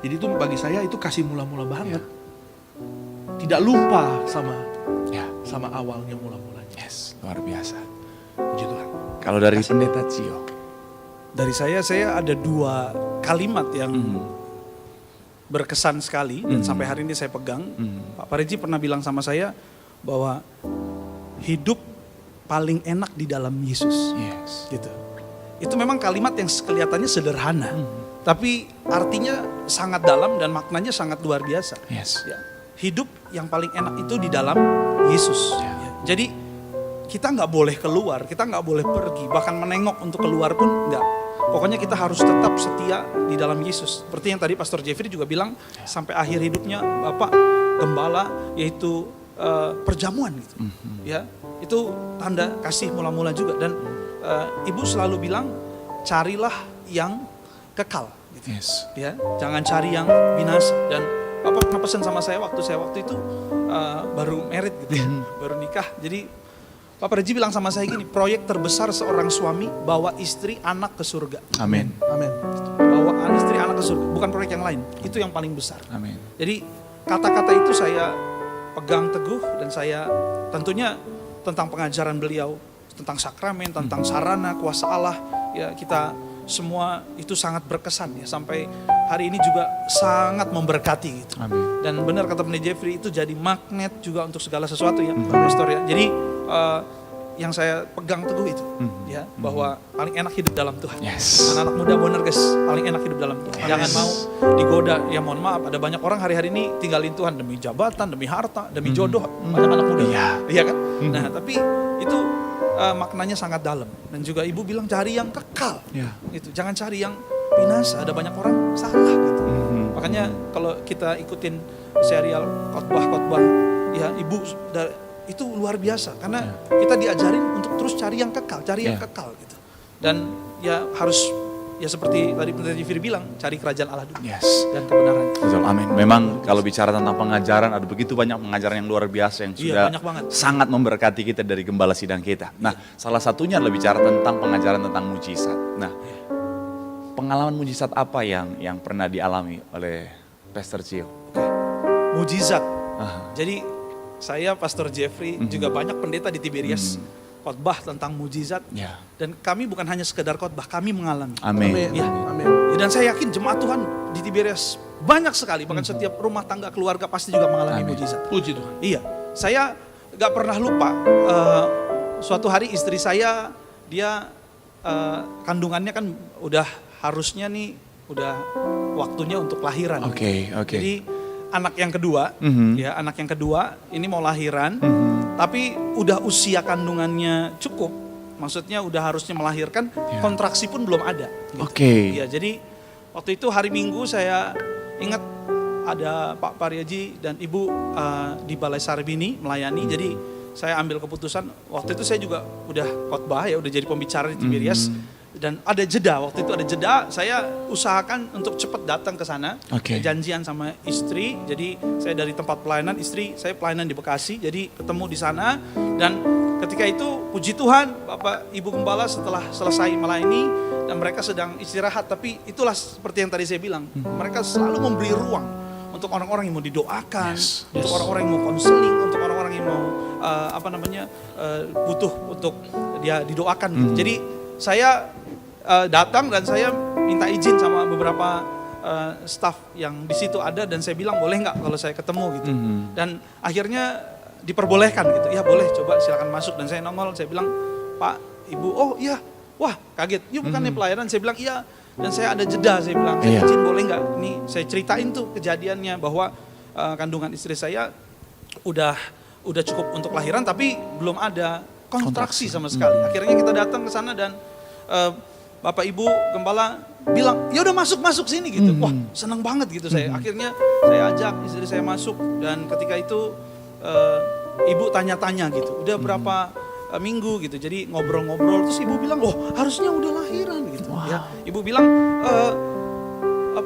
Jadi itu bagi saya itu kasih mula-mula banget. Tidak lupa Ya. sama awalnya mula-mulanya. Yes, luar biasa. Puji Tuhan. Kalau dari Pendeta Cio. Dari saya ada 2 kalimat yang berkesan sekali dan sampai hari ini saya pegang. Pak Pariji pernah bilang sama saya bahwa hidup paling enak di dalam Yesus. Yes. Gitu. Itu memang kalimat yang kelihatannya sederhana, tapi artinya sangat dalam dan maknanya sangat luar biasa. Yes. Ya, hidup yang paling enak itu di dalam Yesus. Ya. Ya, jadi kita nggak boleh keluar, kita nggak boleh pergi, bahkan menengok untuk keluar pun nggak. Pokoknya kita harus tetap setia di dalam Yesus. Seperti yang tadi Pastor Jeffrey juga bilang, sampai akhir hidupnya Bapak Gembala, yaitu perjamuan gitu. Ya, itu tanda kasih mula-mula juga. Dan Ibu selalu bilang, carilah yang kekal. Gitu. Yes. Ya, jangan cari yang binasa. Dan Bapak pernah pesan sama saya waktu itu baru married gitu ya, baru nikah. Jadi Pak Pariji bilang sama saya gini, proyek terbesar seorang suami bawa istri anak ke surga. Amin. Amin. Bawa istri anak ke surga, bukan proyek yang lain. Itu yang paling besar. Amin. Jadi kata-kata itu saya pegang teguh dan saya tentunya tentang pengajaran beliau, tentang sakramen, tentang sarana kuasa Allah, ya kita semua itu sangat berkesan ya, sampai hari ini juga sangat memberkati gitu. Amin. Dan benar kata Pendeta Jeffrey, itu jadi magnet juga untuk segala sesuatu ya, Pastor ya. Jadi yang saya pegang teguh itu ya, bahwa paling enak hidup dalam Tuhan. Yes. Anak-anak muda bener guys, paling enak hidup dalam Tuhan. Jangan mau digoda. Ya mohon maaf, ada banyak orang hari-hari ini tinggalin Tuhan demi jabatan, demi harta, demi jodoh. Banyak anak muda. Iya. Iya kan? Nah, tapi itu maknanya sangat dalam. Dan juga Ibu bilang cari yang kekal. Ya. Gitu. Jangan cari yang binasa. Ada banyak orang salah gitu. Makanya kalau kita ikutin serial khotbah-khotbah, ya Ibu itu luar biasa karena kita diajarin untuk terus cari yang kekal, cari yang kekal gitu. Dan ya harus ya seperti tadi Pendeta Jeffrey bilang, cari kerajaan Allah dulu. Yes. Dan kebenaran. Betul, amin. Memang kalau bicara tentang pengajaran, ada begitu banyak pengajaran yang luar biasa yang Iya, sudah banyak banget. sangat memberkati kita dari Gembala Sidang kita. Nah, salah satunya adalah bicara tentang pengajaran tentang mujizat. Nah, pengalaman mujizat apa yang pernah dialami oleh Pastor Cio? Oke. Mujizat. Jadi saya, Pastor Jeffrey, juga banyak pendeta di Tiberias khotbah tentang mujizat. Ya. Dan kami bukan hanya sekedar khotbah, kami mengalami. Amin. Ya. Amin. Dan saya yakin jemaat Tuhan di Tiberias banyak sekali, bahkan setiap rumah tangga keluarga pasti juga mengalami Amin. mujizat. Puji Tuhan. Iya, saya gak pernah lupa suatu hari istri saya, dia kandungannya kan udah harusnya nih, udah waktunya untuk lahiran. Oke. Jadi anak yang kedua, ya anak yang kedua ini mau lahiran, tapi udah usia kandungannya cukup, maksudnya udah harusnya melahirkan, kontraksi pun belum ada. Gitu. Oke. Iya, jadi waktu itu hari Minggu saya ingat ada Pak Paryaji dan Ibu di Balai Sarbini melayani, jadi saya ambil keputusan, waktu itu saya juga udah khotbah ya, udah jadi pembicara di Tiberias. Dan ada jeda, waktu itu ada jeda, saya usahakan untuk cepat datang ke sana. Oke. Janjian sama istri, jadi saya dari tempat pelayanan, istri saya pelayanan di Bekasi, jadi ketemu di sana. Dan ketika itu puji Tuhan, Bapak Ibu Gembala setelah selesai melayani dan mereka sedang istirahat. Tapi itulah seperti yang tadi saya bilang, mereka selalu memberi ruang untuk orang-orang yang mau didoakan, untuk orang-orang yang mau konseling, untuk orang-orang yang mau butuh untuk dia didoakan. Gitu. Jadi saya datang dan saya minta izin sama beberapa staff yang di situ ada, dan saya bilang boleh nggak kalau saya ketemu gitu. Dan akhirnya diperbolehkan gitu. Ya boleh, coba silakan masuk. Dan saya nongol, saya bilang, Pak, Ibu, oh iya, wah kaget. Yuk bukannya pelayanan, saya bilang iya. Dan saya ada jeda, saya bilang, saya izin boleh nggak? Ini saya ceritain tuh kejadiannya bahwa kandungan istri saya udah udah cukup untuk lahiran tapi belum ada kontraksi sama sekali. Akhirnya kita datang ke sana dan Bapak Ibu Gembala bilang, ya udah masuk sini gitu. Wah, senang banget gitu saya. Akhirnya saya ajak istri saya masuk dan ketika itu ibu tanya-tanya gitu. Udah berapa minggu gitu. Jadi ngobrol-ngobrol terus ibu bilang, "Oh, harusnya udah lahiran." gitu. Ya, ibu bilang,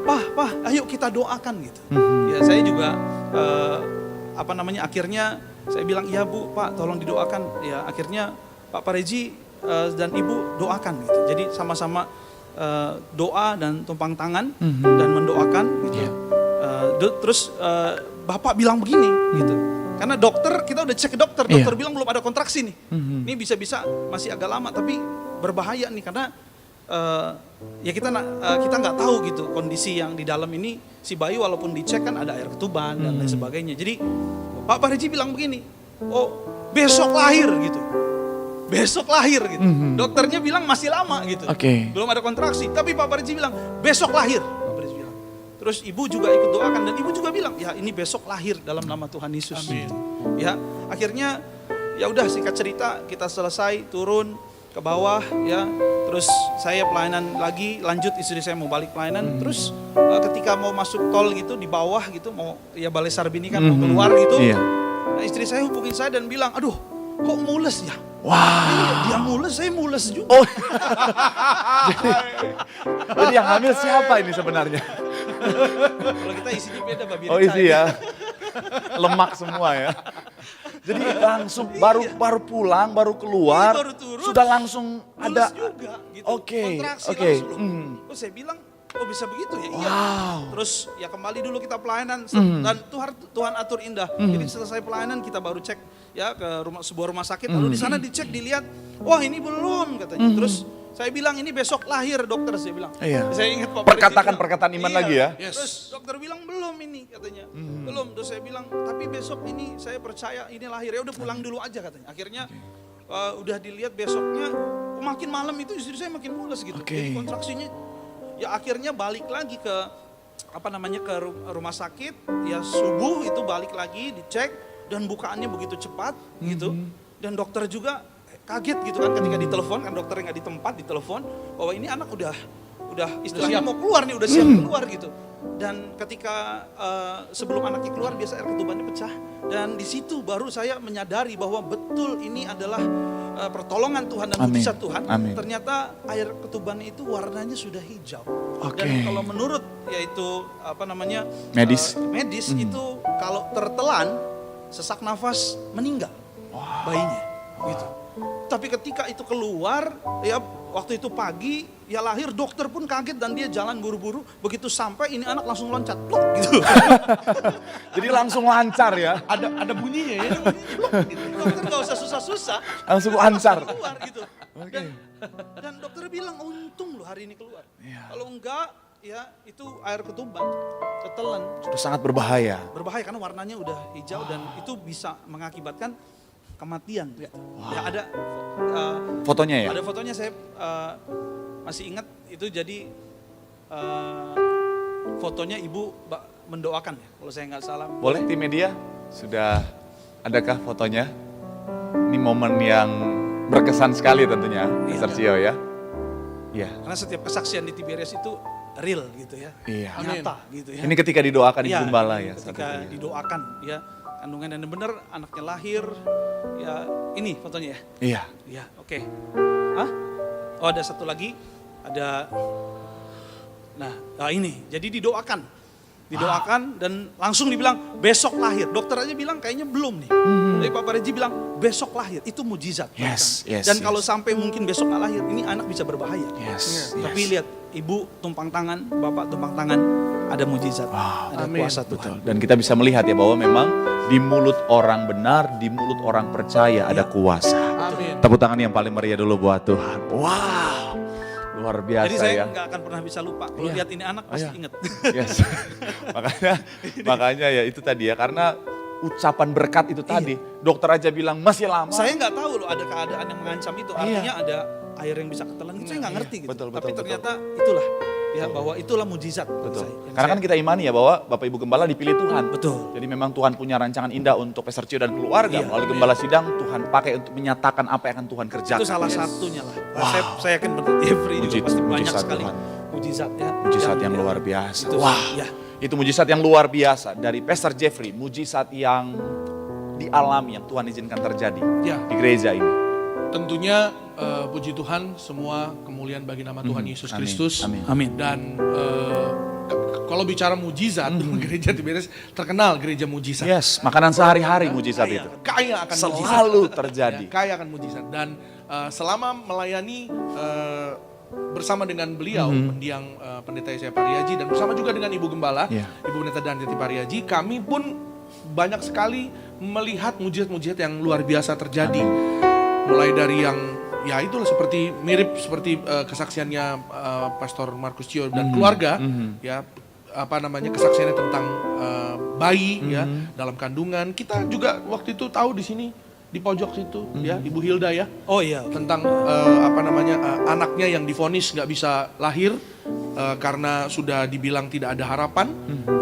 "Pah, ayo kita doakan." gitu. Ya, saya juga akhirnya saya bilang, "Iya Bu, Pak, tolong didoakan." Ya, akhirnya Pak Pareji dan Ibu doakan gitu. Jadi sama-sama doa dan tumpang tangan dan mendoakan gitu. Terus Bapak bilang begini gitu. Karena kita udah cek ke dokter bilang belum ada kontraksi nih. Ini bisa-bisa masih agak lama tapi berbahaya nih karena ya kita nggak tahu gitu kondisi yang di dalam ini si bayi walaupun dicek kan ada air ketuban dan lain sebagainya. Jadi Pak Pareji bilang begini, "Oh, besok lahir." gitu. Besok lahir gitu. Dokternya bilang masih lama gitu. Belum ada kontraksi. Tapi Pak Pareji bilang besok lahir. Pak Pareji bilang. Terus ibu juga ikut doakan dan ibu juga bilang ya ini besok lahir dalam nama Tuhan Yesus. Amin. Ya akhirnya ya udah singkat cerita kita selesai turun ke bawah ya. Terus saya pelayanan lagi lanjut istri saya mau balik pelayanan. Terus ketika mau masuk tol gitu di bawah gitu mau ya Balai Sarbini kan mau keluar gitu. Nah, istri saya hubungin saya dan bilang aduh kok mules ya. Wah, dia mules, saya mules juga. Oh. jadi yang hamil siapa ini sebenarnya? Kalau kita isinya beda, Mbak Birca. Oh isi ya, lemak semua ya. Jadi langsung baru pulang, baru keluar, baru turun, sudah langsung ada. Juga, gitu. Kontraksi langsung. Oh saya bilang, oh bisa begitu ya? Iya. Terus ya kembali dulu kita pelayanan dan Tuhan atur indah. Jadi selesai pelayanan kita baru cek ya ke sebuah rumah sakit. Lalu di sana dicek dilihat, wah ini belum katanya. Terus saya bilang ini besok lahir dokter saya bilang. Saya ingat Pak Perkataan iman lagi ya. Terus dokter bilang belum ini katanya. Belum. Terus saya bilang tapi besok ini saya percaya ini lahir ya udah pulang dulu aja katanya. Akhirnya udah dilihat besoknya makin malam itu istri saya makin mules gitu. Jadi kontraksinya ya akhirnya balik lagi ke ke rumah sakit ya subuh itu balik lagi dicek dan bukaannya begitu cepat gitu dan dokter juga kaget gitu kan ketika ditelepon kan dokternya nggak di tempat ditelepon bahwa ini anak udah istilahnya mau keluar nih udah siap keluar gitu dan ketika sebelum anaknya keluar biasa air ketubannya pecah dan di situ baru saya menyadari bahwa betul ini adalah pertolongan Tuhan dan mujizat Tuhan. Ternyata air ketubannya itu warnanya sudah hijau. Dan kalau menurut yaitu medis itu kalau tertelan sesak nafas meninggal bayinya gitu. Tapi ketika itu keluar ya waktu itu pagi ya lahir dokter pun kaget dan dia jalan buru-buru begitu sampai ini anak langsung loncat pluk gitu. Jadi langsung lancar ya. Ada bunyinya ya. Gitu. Dokter gak usah susah-susah. Langsung lancar. Keluar gitu. Dan dokter bilang untung loh hari ini keluar. Kalau enggak ya itu air ketuban, ketelan. Sudah sangat berbahaya. Berbahaya karena warnanya udah hijau dan itu bisa mengakibatkan kematian. Ya ada fotonya ya? Ada fotonya saya masih ingat itu jadi fotonya ibu mendoakan ya kalau saya nggak salah. Boleh tim media? Sudah adakah fotonya? Ini momen yang berkesan sekali tentunya, Mr. Cio ya. Iya. Karena setiap kesaksian di Tiberias itu real gitu ya. Iya. Nyata gitu ya. Ini ketika didoakan di Gembala ya. Ketika didoakan ya. Kandungan dan benar anaknya lahir. Ya ini fotonya ya. Iya. Iya, oke. Oh ada satu lagi. Ada. Nah ini. Jadi didoakan. Didoakan dan langsung dibilang besok lahir. Dokter aja bilang kayaknya belum nih. Tapi Pak Pareji bilang besok lahir. Itu mujizat. Dan kalau sampai mungkin besok nggak lahir, ini anak bisa berbahaya. Tapi lihat, ibu tumpang tangan, bapak tumpang tangan, ada mujizat, ada kuasa Tuhan. Dan kita bisa melihat ya bahwa memang di mulut orang benar, di mulut orang percaya ada kuasa. Amin. Tepuk tangan yang paling meriah dulu buat Tuhan. Wow. Luar biasa ya. Jadi saya nggak akan pernah bisa lupa. Kalau lihat ini anak pasti ingat. makanya ya itu tadi ya karena ucapan berkat itu tadi. Dokter aja bilang masih lama. Saya nggak tahu loh ada keadaan yang mengancam itu. Artinya ada air yang bisa ketelan. Saya nggak ngerti gitu. Betul, tapi ternyata itulah ya bahwa itulah mujizat bagi Betul. saya. Yang Karena kan saya- kita imani ya bahwa Bapak Ibu Gembala dipilih Tuhan. Betul. Jadi memang Tuhan punya rancangan indah untuk Pastor Cio dan keluarga. Iya, Melalui amin. Gembala Sidang Tuhan pakai untuk menyatakan apa yang akan Tuhan kerjakan. itu salah Yes. satunya lah. Saya yakin betul Jeffrey juga pasti banyak Mujizat sekali Tuhan. mujizat ya. Mujizat yang luar biasa. Itu, Wah, ya. itu mujizat yang luar biasa dari Pastor Jeffrey. Mujizat yang dialami, yang Tuhan izinkan terjadi Ya. di gereja ini. Tentunya puji Tuhan, semua kemuliaan bagi nama Tuhan Yesus Amin. Kristus. Amin. Amin. Dan kalau bicara mujizat, gereja Tiberias terkenal gereja mujizat. Yes, makanan sehari-hari mujizat itu. Kaya akan mujizat. Selalu terjadi. Ya, kaya akan mujizat. Dan selama melayani bersama dengan beliau, mendiang Pendeta Yesaya Pariaji, dan bersama juga dengan Ibu Gembala, Yeah. Ibu Pendeta Danti Pariaji, kami pun banyak sekali melihat mujizat-mujizat yang luar biasa terjadi. Mulai dari yang ya itulah seperti mirip seperti kesaksiannya Pastor Markus Cio dan keluarga, ya apa namanya kesaksiannya tentang bayi ya dalam kandungan. Kita juga waktu itu tahu di sini di pojok situ ya Ibu Hilda ya Oh iya. tentang apa namanya anaknya yang divonis nggak bisa lahir karena sudah dibilang tidak ada harapan,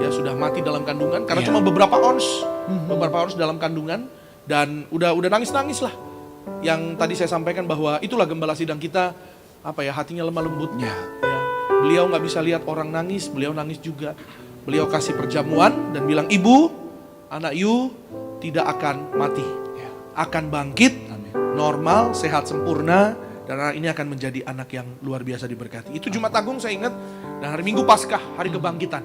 ya sudah mati dalam kandungan karena cuma beberapa ons dalam kandungan, dan udah nangis lah. Yang tadi saya sampaikan bahwa itulah gembala sidang kita, apa ya, hatinya lemah lembut. Ya. Ya. Beliau nggak bisa lihat orang nangis, beliau nangis juga. Beliau kasih perjamuan dan bilang, "Ibu, anak you tidak akan mati, akan bangkit, normal, sehat sempurna, dan anak ini akan menjadi anak yang luar biasa diberkati." Itu Jumat Agung saya ingat, dan hari Minggu Paskah, hari kebangkitan.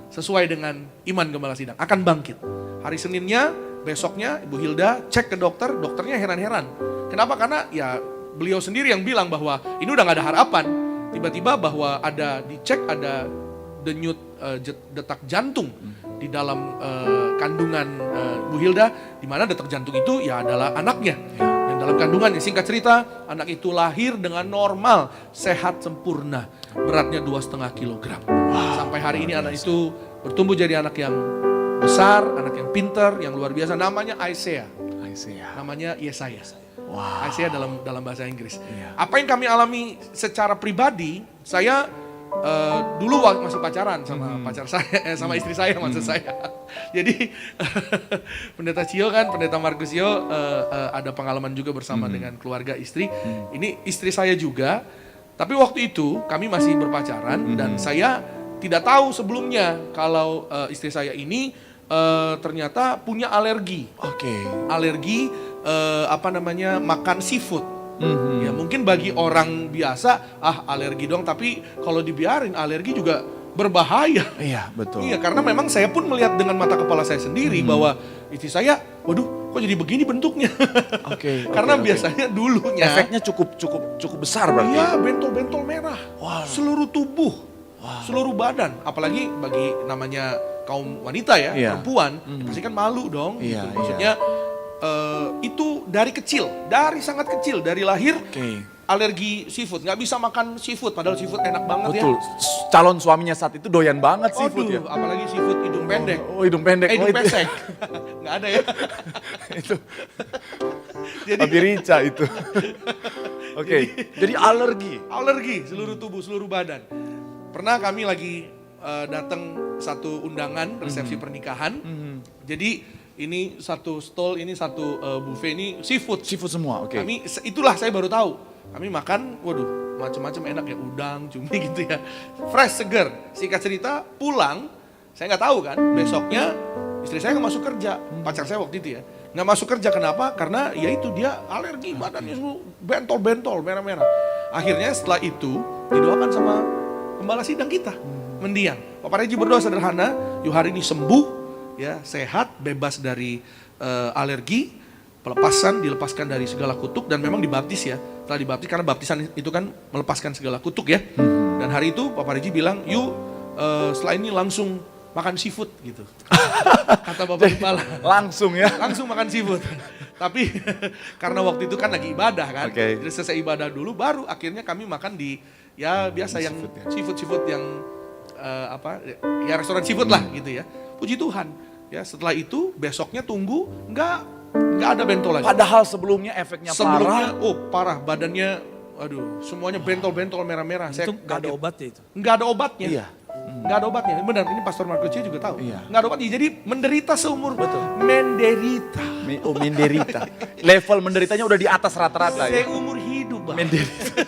Sesuai dengan iman gembala sidang, akan bangkit. Hari Seninnya, besoknya Ibu Hilda cek ke dokter, dokternya heran-heran. Kenapa? Karena ya beliau sendiri yang bilang bahwa ini udah gak ada harapan. Tiba-tiba bahwa ada dicek ada denyut detak jantung di dalam kandungan Bu Hilda, di mana detak jantung itu ya adalah anaknya. Dan dalam kandungannya, singkat cerita, anak itu lahir dengan normal, sehat sempurna, beratnya 2,5 kilogram. Sampai hari ini anak itu bertumbuh jadi anak yang besar, anak yang pintar, yang luar biasa. Namanya Isaiah, namanya Yesaya. Isaiah dalam bahasa Inggris. Apa yang kami alami secara pribadi, saya dulu masih pacaran sama pacar saya, sama istri saya maksud saya. Jadi Pendeta Cio kan, Pendeta Markus Cio ada pengalaman juga bersama dengan keluarga istri. Ini istri saya juga, tapi waktu itu kami masih berpacaran dan saya tidak tahu sebelumnya kalau istri saya ini ternyata punya alergi. Alergi apa namanya, makan seafood. Ya mungkin bagi orang biasa alergi dong, tapi kalau dibiarin alergi juga berbahaya. Iya, betul. Iya, karena memang saya pun melihat dengan mata kepala saya sendiri bahwa istri saya, waduh, kok jadi begini bentuknya. Karena biasanya dulunya efeknya cukup besar berarti. iya, bentol-bentol merah. Seluruh tubuh, seluruh badan, apalagi bagi namanya kaum wanita ya, perempuan, pasti kan malu dong. Iya, gitu. Maksudnya itu dari kecil, dari sangat kecil, dari lahir alergi seafood, nggak bisa makan seafood, padahal seafood enak banget Betul. Calon suaminya saat itu doyan banget ya. seafood ya. Apalagi seafood hidung pendek. Oh, hidung pendek. Hidung itu. pesek. Nggak ada ya. Itu. Jadi Abi Rica itu. Oke. Jadi alergi seluruh tubuh, seluruh badan. Pernah kami lagi datang satu undangan resepsi pernikahan. Jadi ini satu stall, ini satu buffet, ini seafood. Seafood semua, oke. Kami itulah saya baru tahu. Kami makan, waduh, macam-macam enak ya, udang, cumi gitu ya. Fresh, seger. Singkat cerita, pulang, saya nggak tahu kan. Besoknya istri saya nggak masuk kerja, pacar saya waktu itu ya. Nggak masuk kerja, kenapa? Karena ya itu dia alergi, badannya semua bentol-bentol, merah-merah. Akhirnya setelah itu didoakan sama gembala sidang kita, mendiang. Bapak Reji berdoa sederhana, yuk hari ini sembuh, ya sehat, bebas dari alergi, dilepaskan dari segala kutuk, dan memang dibaptis ya. Setelah dibaptis, karena baptisan itu kan melepaskan segala kutuk ya. Dan hari itu Bapak Reji bilang, yuk setelah ini langsung makan seafood gitu. Kata Bapak Gembala. Langsung ya. Langsung makan seafood. Tapi karena waktu itu kan lagi ibadah kan. Oke. Jadi selesai ibadah dulu, baru akhirnya kami makan di ya biasa yang seafood yang apa ya, restoran seafood lah gitu ya. Puji Tuhan. Ya setelah itu besoknya tunggu nggak ada bentol lagi. Padahal sebelumnya efeknya Sebelumnya parah. parah, badannya aduh, semuanya bentol-bentol merah-merah. Itu nggak ada obatnya itu. Nggak ada obatnya. Iya. Nggak ada obatnya. Benar, ini Pastor Markus juga tahu. Iya. Nggak ada obatnya. Jadi menderita seumur. Betul. Menderita. Menderita. Level menderitanya udah di atas rata-rata ya. Seumur hidup, Bang. Menderita.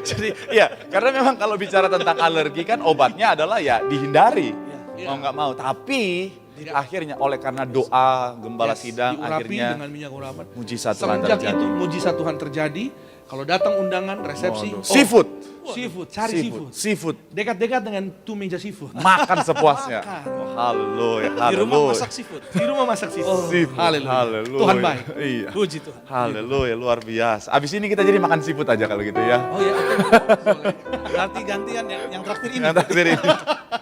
Jadi ya, karena memang kalau bicara tentang alergi kan obatnya adalah ya dihindari. Iya. Mau nggak mau. Tapi akhirnya oleh karena doa gembala sidang diurapi akhirnya dengan minyak urapan. mujizat Tuhan Semenjak terjadi. itu mujizat Tuhan terjadi. Kalau datang undangan resepsi, Waduh. Seafood. Seafood, cari seafood. Seafood. Dekat-dekat dengan tuh meja seafood. Makan sepuasnya. Makan. Oh, haleluya, Di rumah haleluya. masak seafood. Di rumah masak seafood. Seafood. Haleluya. Haleluya. Tuhan baik. Iya. Puji Tuhan. Haleluya, luar biasa. Abis ini kita jadi makan seafood aja kalau gitu ya. Oh ya, oke. Boleh. Berarti gantian yang traktir ini. Yang terakhir ini.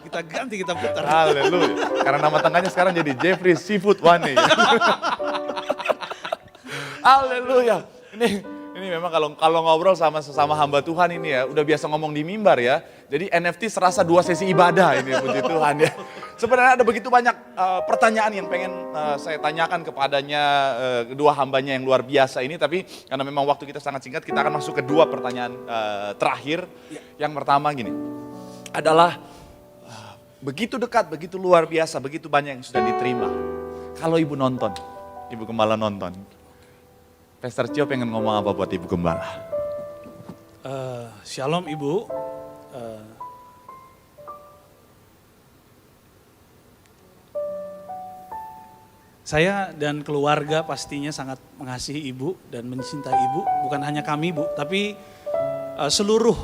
Kita ganti, kita putar. Haleluya. Karena nama tengahnya sekarang jadi Jeffrey Seafood Wane. Haleluya. Ini memang kalau ngobrol sama sesama hamba Tuhan ini ya, udah biasa ngomong di mimbar ya. Jadi NFT serasa 2 sesi ibadah ini, puji Tuhan ya. Sebenarnya ada begitu banyak pertanyaan yang pengen saya tanyakan kepadanya, kedua hambanya yang luar biasa ini. Tapi karena memang waktu kita sangat singkat, kita akan masuk ke 2 pertanyaan terakhir. Yang pertama gini, adalah begitu dekat, begitu luar biasa, begitu banyak yang sudah diterima. Kalau ibu nonton, ibu gembala nonton, Pastor Cio pengen ngomong apa buat ibu gembala? Shalom Ibu. Saya dan keluarga pastinya sangat mengasihi Ibu dan mencintai Ibu. Bukan hanya kami Bu, tapi seluruh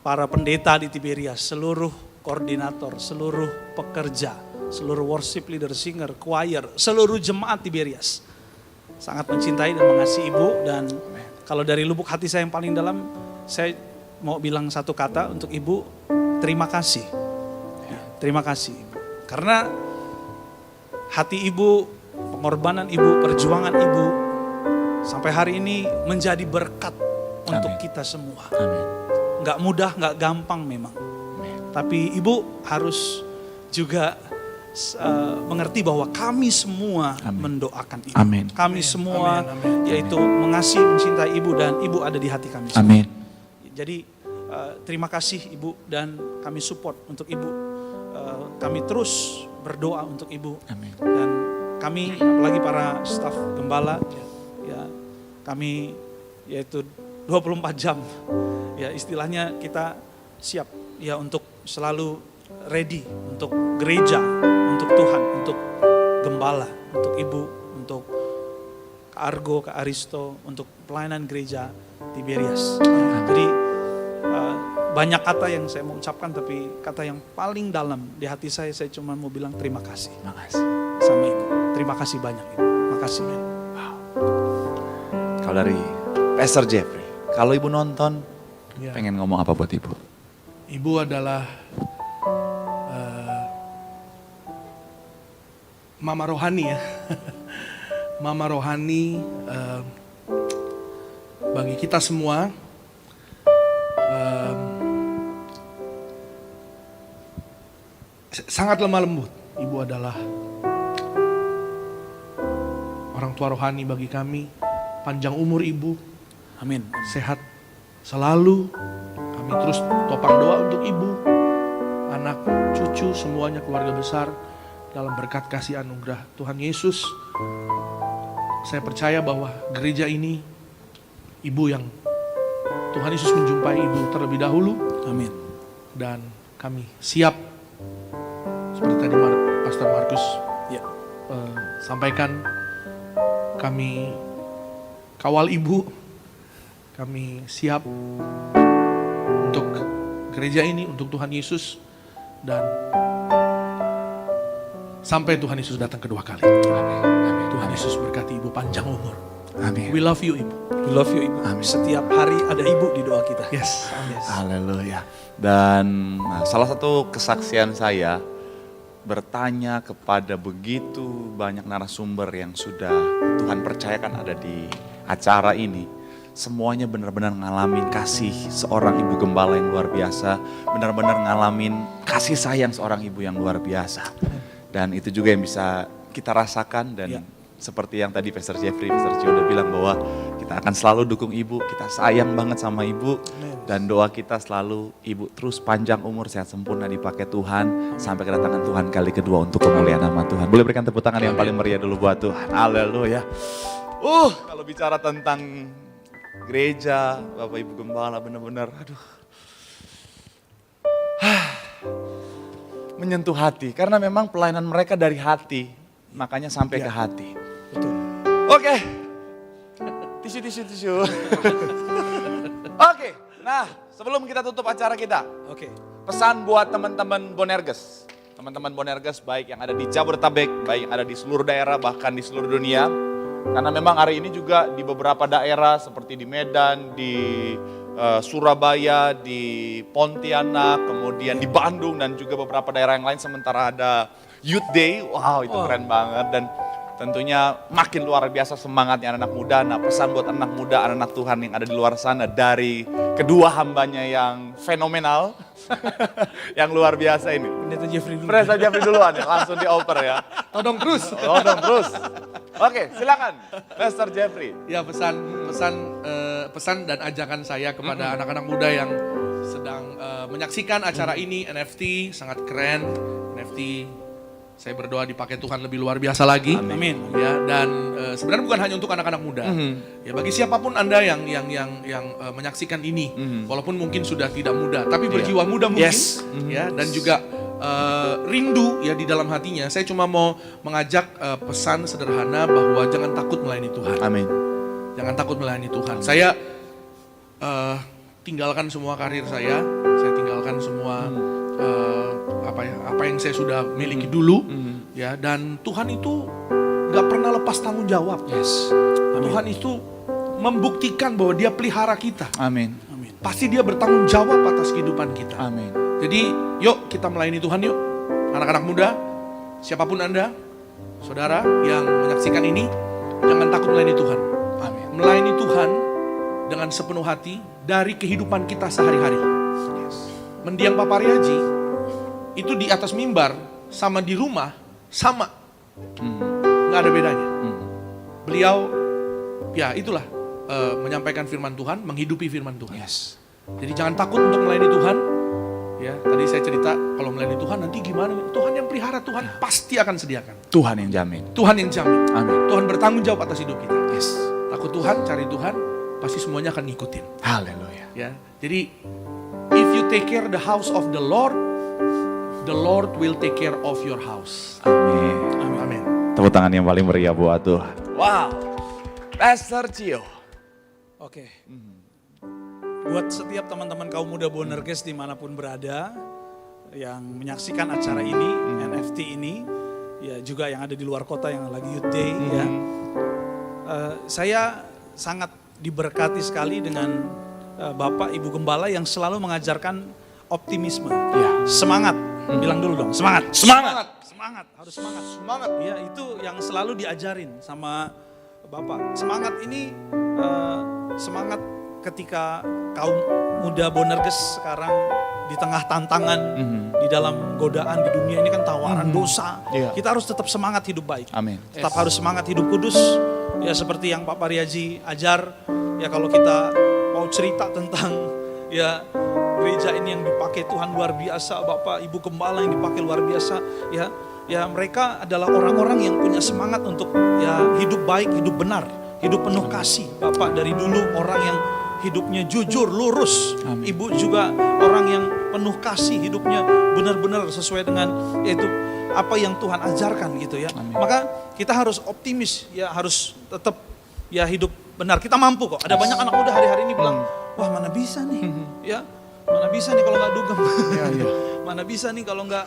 para pendeta di Tiberias, seluruh koordinator, seluruh pekerja, seluruh worship leader, singer, choir, seluruh jemaat Tiberias. Sangat mencintai dan mengasihi Ibu, dan kalau dari lubuk hati saya yang paling dalam, saya mau bilang satu kata untuk Ibu, terima kasih. Terima kasih Ibu. Karena hati Ibu, pengorbanan Ibu, perjuangan Ibu, sampai hari ini menjadi berkat untuk kita semua. Amin. Nggak mudah, nggak gampang memang. Tapi Ibu harus juga mengerti bahwa kami semua mendoakan Ibu. Amin. Kami semua Amin. yaitu mengasihi, mencintai Ibu, dan Ibu ada di hati kami semua. Amin. Jadi terima kasih Ibu, dan kami support untuk Ibu. Kami terus berdoa untuk Ibu. Amin. Dan kami, apalagi para staf gembala, ya kami yaitu 24 jam. Ya istilahnya kita siap ya untuk selalu ready untuk gereja, untuk Tuhan, untuk gembala, untuk Ibu, untuk Kak Argo, Kak Aristo, untuk pelayanan gereja Tiberias. Jadi banyak kata yang saya mau ucapkan, tapi kata yang paling dalam di hati saya cuma mau bilang terima kasih. Makasih. Sama Ibu. Terima kasih banyak Ibu. Makasih. Wow. Kalau dari Pastor Jeffrey, kalau ibu nonton, pengen ngomong apa buat ibu? Ibu adalah mama rohani ya. Mama rohani bagi kita semua. Sangat lemah lembut. Ibu adalah orang tua rohani bagi kami. Panjang umur Ibu, Amin. sehat selalu. Kami terus topang doa untuk Ibu, anak, cucu, semuanya, keluarga besar, dalam berkat kasih anugerah Tuhan Yesus. Saya percaya bahwa gereja ini, Ibu yang Tuhan Yesus menjumpai Ibu terlebih dahulu. Amin. Dan kami siap, seperti tadi Pastor Markus sampaikan, kami kawal Ibu, kami siap untuk gereja ini, untuk Tuhan Yesus, dan sampai Tuhan Yesus datang kedua kali. Tuhan Yesus berkati Ibu panjang umur. Amin. We love you Ibu. We love you Ibu. Amin. Setiap hari ada Ibu di doa kita. Yes. Haleluya. Dan salah satu kesaksian saya bertanya kepada begitu banyak narasumber yang sudah Tuhan percayakan ada di acara ini. Semuanya benar-benar ngalamin kasih seorang ibu gembala yang luar biasa. Benar-benar ngalamin kasih sayang seorang ibu yang luar biasa. Dan itu juga yang bisa kita rasakan dan seperti yang tadi Pastor Jeffrey, Pastor Cio udah bilang bahwa kita akan selalu dukung ibu, kita sayang banget sama ibu. Dan doa kita selalu ibu terus panjang umur, sehat sempurna dipakai Tuhan sampai kedatangan Tuhan kali kedua untuk kemuliaan nama Tuhan. Boleh berikan tepuk tangan yang paling meriah dulu buat Tuhan. Haleluya. Kalau bicara tentang gereja, Bapak Ibu Gembala benar-benar menyentuh hati. Karena memang pelayanan mereka dari hati, makanya sampai ke hati. Betul. Oke. Tisu. Oke, nah sebelum kita tutup acara kita, Oke. pesan buat teman-teman Bonerges. Teman-teman Bonerges baik yang ada di Jabodetabek, baik yang ada di seluruh daerah, bahkan di seluruh dunia. Karena memang hari ini juga di beberapa daerah seperti di Medan, di Surabaya, di Pontianak, kemudian di Bandung dan juga beberapa daerah yang lain sementara ada Youth Day. Wow, itu keren banget dan tentunya makin luar biasa semangatnya anak-anak muda. Nah, pesan buat anak muda, anak-anak Tuhan yang ada di luar sana dari kedua hambanya yang fenomenal, yang luar biasa ini. Pendeta Jeffrey dulu. Pendeta Jeffrey duluan ya, langsung dioper ya. Todong terus. Terus. Oke, silakan Pastor Jeffrey. Ya pesan dan ajakan saya kepada anak-anak muda yang sedang menyaksikan acara ini, NFT sangat keren. NFT saya berdoa dipakai Tuhan lebih luar biasa lagi. Amin. Ya, dan sebenarnya bukan hanya untuk anak-anak muda. Ya, bagi siapapun Anda yang menyaksikan ini, walaupun mungkin sudah tidak muda, tapi berjiwa muda mungkin, ya, dan juga rindu ya di dalam hatinya. Saya cuma mau mengajak pesan sederhana bahwa jangan takut melayani Tuhan. Amin. Jangan takut melayani Tuhan. Saya tinggalkan semua karir saya tinggalkan semua apa yang saya sudah miliki dulu, ya, dan Tuhan itu nggak pernah lepas tanggung jawab. Tuhan itu membuktikan bahwa Dia pelihara kita. Amin. Pasti Dia bertanggung jawab atas kehidupan kita. Amin. Jadi yuk kita melayani Tuhan yuk. Anak-anak muda, siapapun Anda, saudara yang menyaksikan ini, jangan takut melayani Tuhan. Amin. Melayani Tuhan dengan sepenuh hati dari kehidupan kita sehari-hari. Mendiang Papa Riaji itu di atas mimbar sama di rumah sama, nggak ada bedanya. Beliau ya itulah menyampaikan firman Tuhan, menghidupi firman Tuhan. Jadi jangan takut untuk melayani Tuhan. Ya, tadi saya cerita kalau melayani Tuhan nanti gimana? Tuhan yang pelihara, Tuhan pasti akan sediakan. Tuhan yang jamin. Tuhan yang jamin. Amin. Tuhan bertanggung jawab atas hidup kita. Takut Tuhan, cari Tuhan, pasti semuanya akan ngikutin. Haleluya. Ya, jadi if you take care the house of the Lord will take care of your house. Amin. Amin. Tepuk tangan yang paling meriah buat Tuhan. Wow. Pastor Cio. Oke. Buat setiap teman-teman kaum muda Bonerges dimanapun berada, yang menyaksikan acara ini, NFT ini, ya juga yang ada di luar kota yang lagi Youth Day, ya. Saya sangat diberkati sekali dengan Bapak Ibu Gembala yang selalu mengajarkan optimisme, semangat. Bilang dulu dong, semangat. Harus semangat. Ya, itu yang selalu diajarin sama Bapak. Semangat ini semangat ketika kaum muda Bonerges sekarang di tengah tantangan, di dalam godaan di dunia ini kan tawaran dosa. Kita harus tetap semangat hidup baik. Amin. Tetap harus semangat hidup kudus. Ya seperti yang Pak Pariaji ajar, ya kalau kita mau cerita tentang ya gereja ini yang dipakai Tuhan luar biasa, Bapak Ibu Gembala yang dipakai luar biasa, ya mereka adalah orang-orang yang punya semangat untuk ya hidup baik, hidup benar, hidup penuh kasih. Bapak dari dulu orang yang hidupnya jujur, lurus. Amin. Ibu juga orang yang penuh kasih, hidupnya benar-benar sesuai dengan yaitu apa yang Tuhan ajarkan gitu ya. Amin. Maka kita harus optimis, ya harus tetap ya hidup benar. Kita mampu kok. Ada banyak anak muda hari-hari ini bilang, wah mana bisa nih, ya mana bisa nih kalau nggak dugem, mana bisa nih kalau nggak,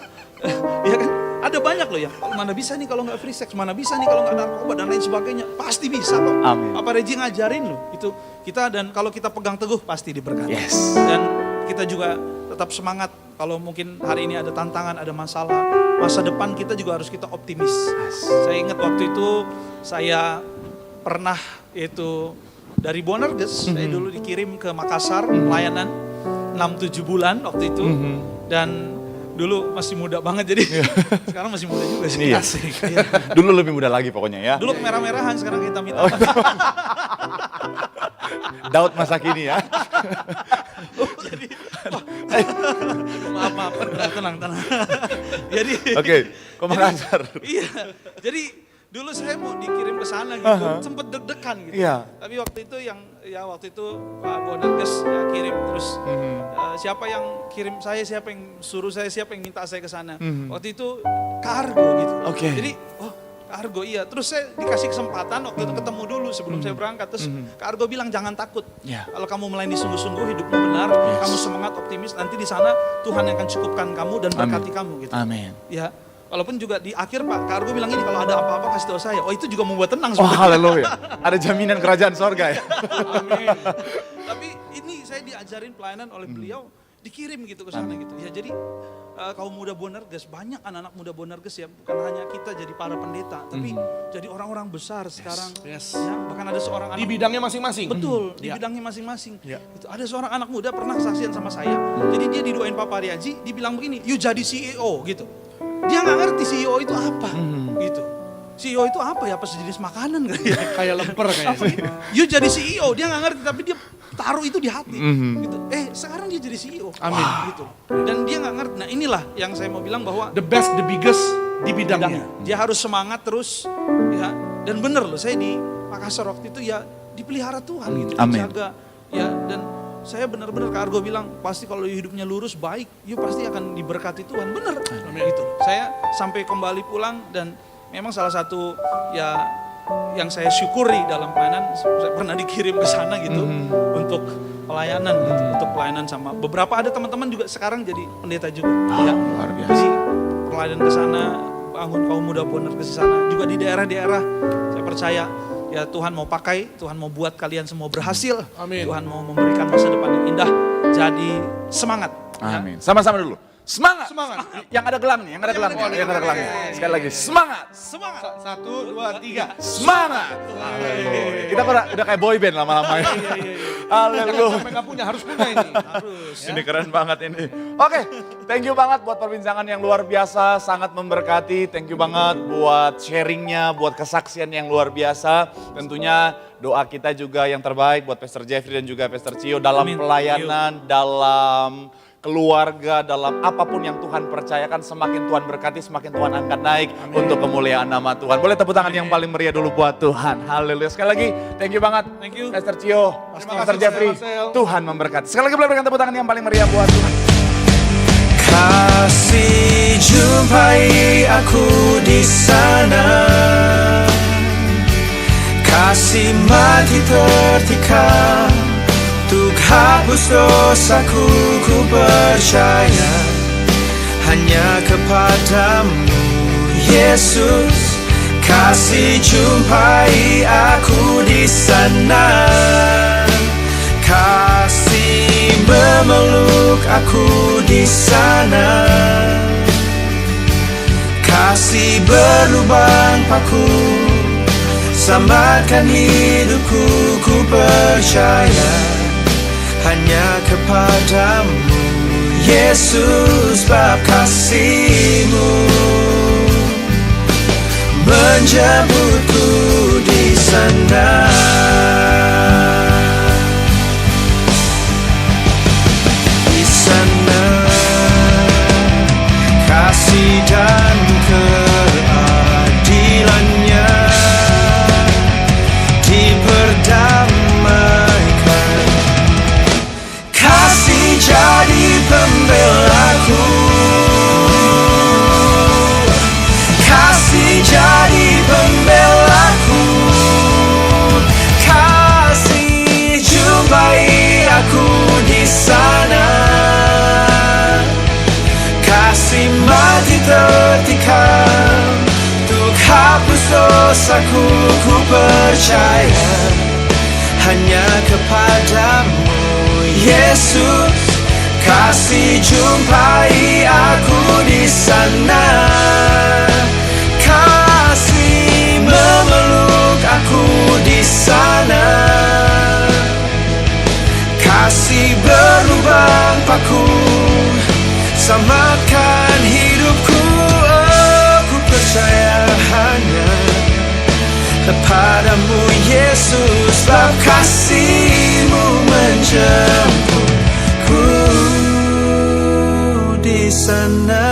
ya kan? Ada banyak loh ya, mana bisa nih kalau nggak free sex, mana bisa nih kalau nggak narkoba dan lain sebagainya. Pasti bisa kok. Amin. Apa Reji ngajarin loh itu kita, dan kalau kita pegang teguh pasti diberkati. Dan kita juga tetap semangat. Kalau mungkin hari ini ada tantangan, ada masalah, masa depan kita juga harus kita optimis. Saya ingat waktu itu saya pernah itu dari Bonerges, saya dulu dikirim ke Makassar pelayanan 6-7 bulan waktu itu. Dan Dulu masih muda banget jadi sekarang masih muda juga sih. Iya. Asik. Iya. Dulu lebih muda lagi pokoknya ya. Dulu merah-merahan, sekarang hitam-hitam. Daud masa kini ya. Jadi, maaf, tenang. Jadi, Oke, kok Makassar? iya, jadi dulu saya mau dikirim ke sana gitu, sempet deg-degan gitu. Iya. Tapi waktu itu Pak Bonarkes ya kirim terus siapa yang kirim saya, siapa yang suruh saya, siapa yang minta saya ke sana. Waktu itu kargo gitu. Oke. Jadi kargo iya. Terus saya dikasih kesempatan waktu itu ketemu dulu sebelum saya berangkat. Terus kargo bilang jangan takut. Ya. Kalau kamu melayani sungguh-sungguh, hidupmu benar, kamu semangat, optimis, nanti di sana Tuhan yang akan cukupkan kamu dan berkati kamu gitu. Amin. Ya. Walaupun juga di akhir Pak Kargo bilang ini kalau ada apa-apa kasih tahu saya. Oh itu juga membuat tenang Oh sebenarnya. haleluya. Ada jaminan kerajaan sorga ya. Amin. Tapi ini saya diajarin pelayanan oleh beliau, dikirim gitu ke sana gitu. Ya jadi kaum muda Bonerges, banyak anak-anak muda Bonerges ya, bukan hanya kita jadi para pendeta, tapi jadi orang-orang besar sekarang. Yes. Ya, bahkan ada seorang Di anak bidangnya masing-masing. betul di Ya. bidangnya masing-masing. Ya. Itu ada seorang anak muda pernah kesaksian sama saya. Jadi dia didoain Papa Riaji, dibilang begini, "You jadi CEO" gitu. Dia nggak ngerti CEO itu apa, gitu. CEO itu apa ya? Apa sejenis makanan kali ya? Kayak lemper kayaknya. You jadi CEO, dia nggak ngerti tapi dia taruh itu di hati, gitu. Sekarang dia jadi CEO, Amin. gitu. Dan dia nggak ngerti. Nah inilah yang saya mau bilang bahwa The best, the biggest di bidangnya. dia harus semangat terus, ya. Dan bener loh, saya di Makassar waktu itu ya dipelihara Tuhan gitu, Amin. dijaga, ya. Dan saya benar-benar Kak Argo bilang pasti kalau hidupnya lurus baik, you pasti akan diberkati Tuhan, bener. Gitu. Saya sampai kembali pulang dan memang salah satu ya yang saya syukuri dalam pelayanan, saya pernah dikirim ke sana gitu untuk pelayanan gitu, untuk pelayanan sama beberapa ada teman-teman juga sekarang jadi pendeta juga. Ya. luar biasa. Jadi pelayanan ke sana, bangun kaum muda Boner ke sana, juga di daerah-daerah saya percaya ya Tuhan mau pakai, Tuhan mau buat kalian semua berhasil. Amin. Tuhan mau memberikan masa depan yang indah. Jadi semangat. Ya. Amin. Sama-sama dulu. Semangat. Semangat. Yang ada gelangnya, yang ada gelangnya, yang ada gelangnya. Sekali lagi, semangat. Semangat. 1, 2, 3. Semangat. Haleluya. Kita udah kayak boy band lama-lama ya. Haleluya. Sampai nggak punya, harus punya ini. Harus. Ini keren banget ini. Oke, thank you banget buat perbincangan yang luar biasa, sangat memberkati. Thank you banget buat sharingnya, buat kesaksian yang luar biasa. Tentunya doa kita juga yang terbaik buat Pastor Jeffrey dan juga Pastor Cio dalam Amin. pelayanan, dalam keluarga, dalam apapun yang Tuhan percayakan, semakin Tuhan berkati, semakin Tuhan angkat naik untuk kemuliaan nama Tuhan. Boleh tepuk tangan yang paling meriah dulu buat Tuhan. Haleluya. Sekali lagi, thank you banget. Thank you. Pastor Cio, Pastor kasih, Jeffrey. Marcel. Tuhan memberkati. Sekali lagi boleh berikan tepuk tangan yang paling meriah buat Tuhan. Kasih jumpai aku di sana, kasih mati tertikam untuk hapus dosaku, ku percaya hanya kepadamu Yesus. Kasih jumpai aku di sana, kasih memeluk aku di sana, kasih berlubang paku, selamatkan hidupku, ku percaya hanya kepadamu Yesus. Bab kasih-Mu menjemputku di sana. Di sana kasih dan keadilannya diperdamaikan. Kasih jadi pembelaku, kasih jadi pembelaku, kasih jumpai aku di sana, kasih mati tertikam untuk hapus dosaku, ku percaya hanya kepadamu Yesus. Kasih jumpai aku di sana, kasih memeluk aku di sana, kasih berlubang paku, selamatkan kepadamu Yesus, sebab kasih-Mu menjemputku di sana.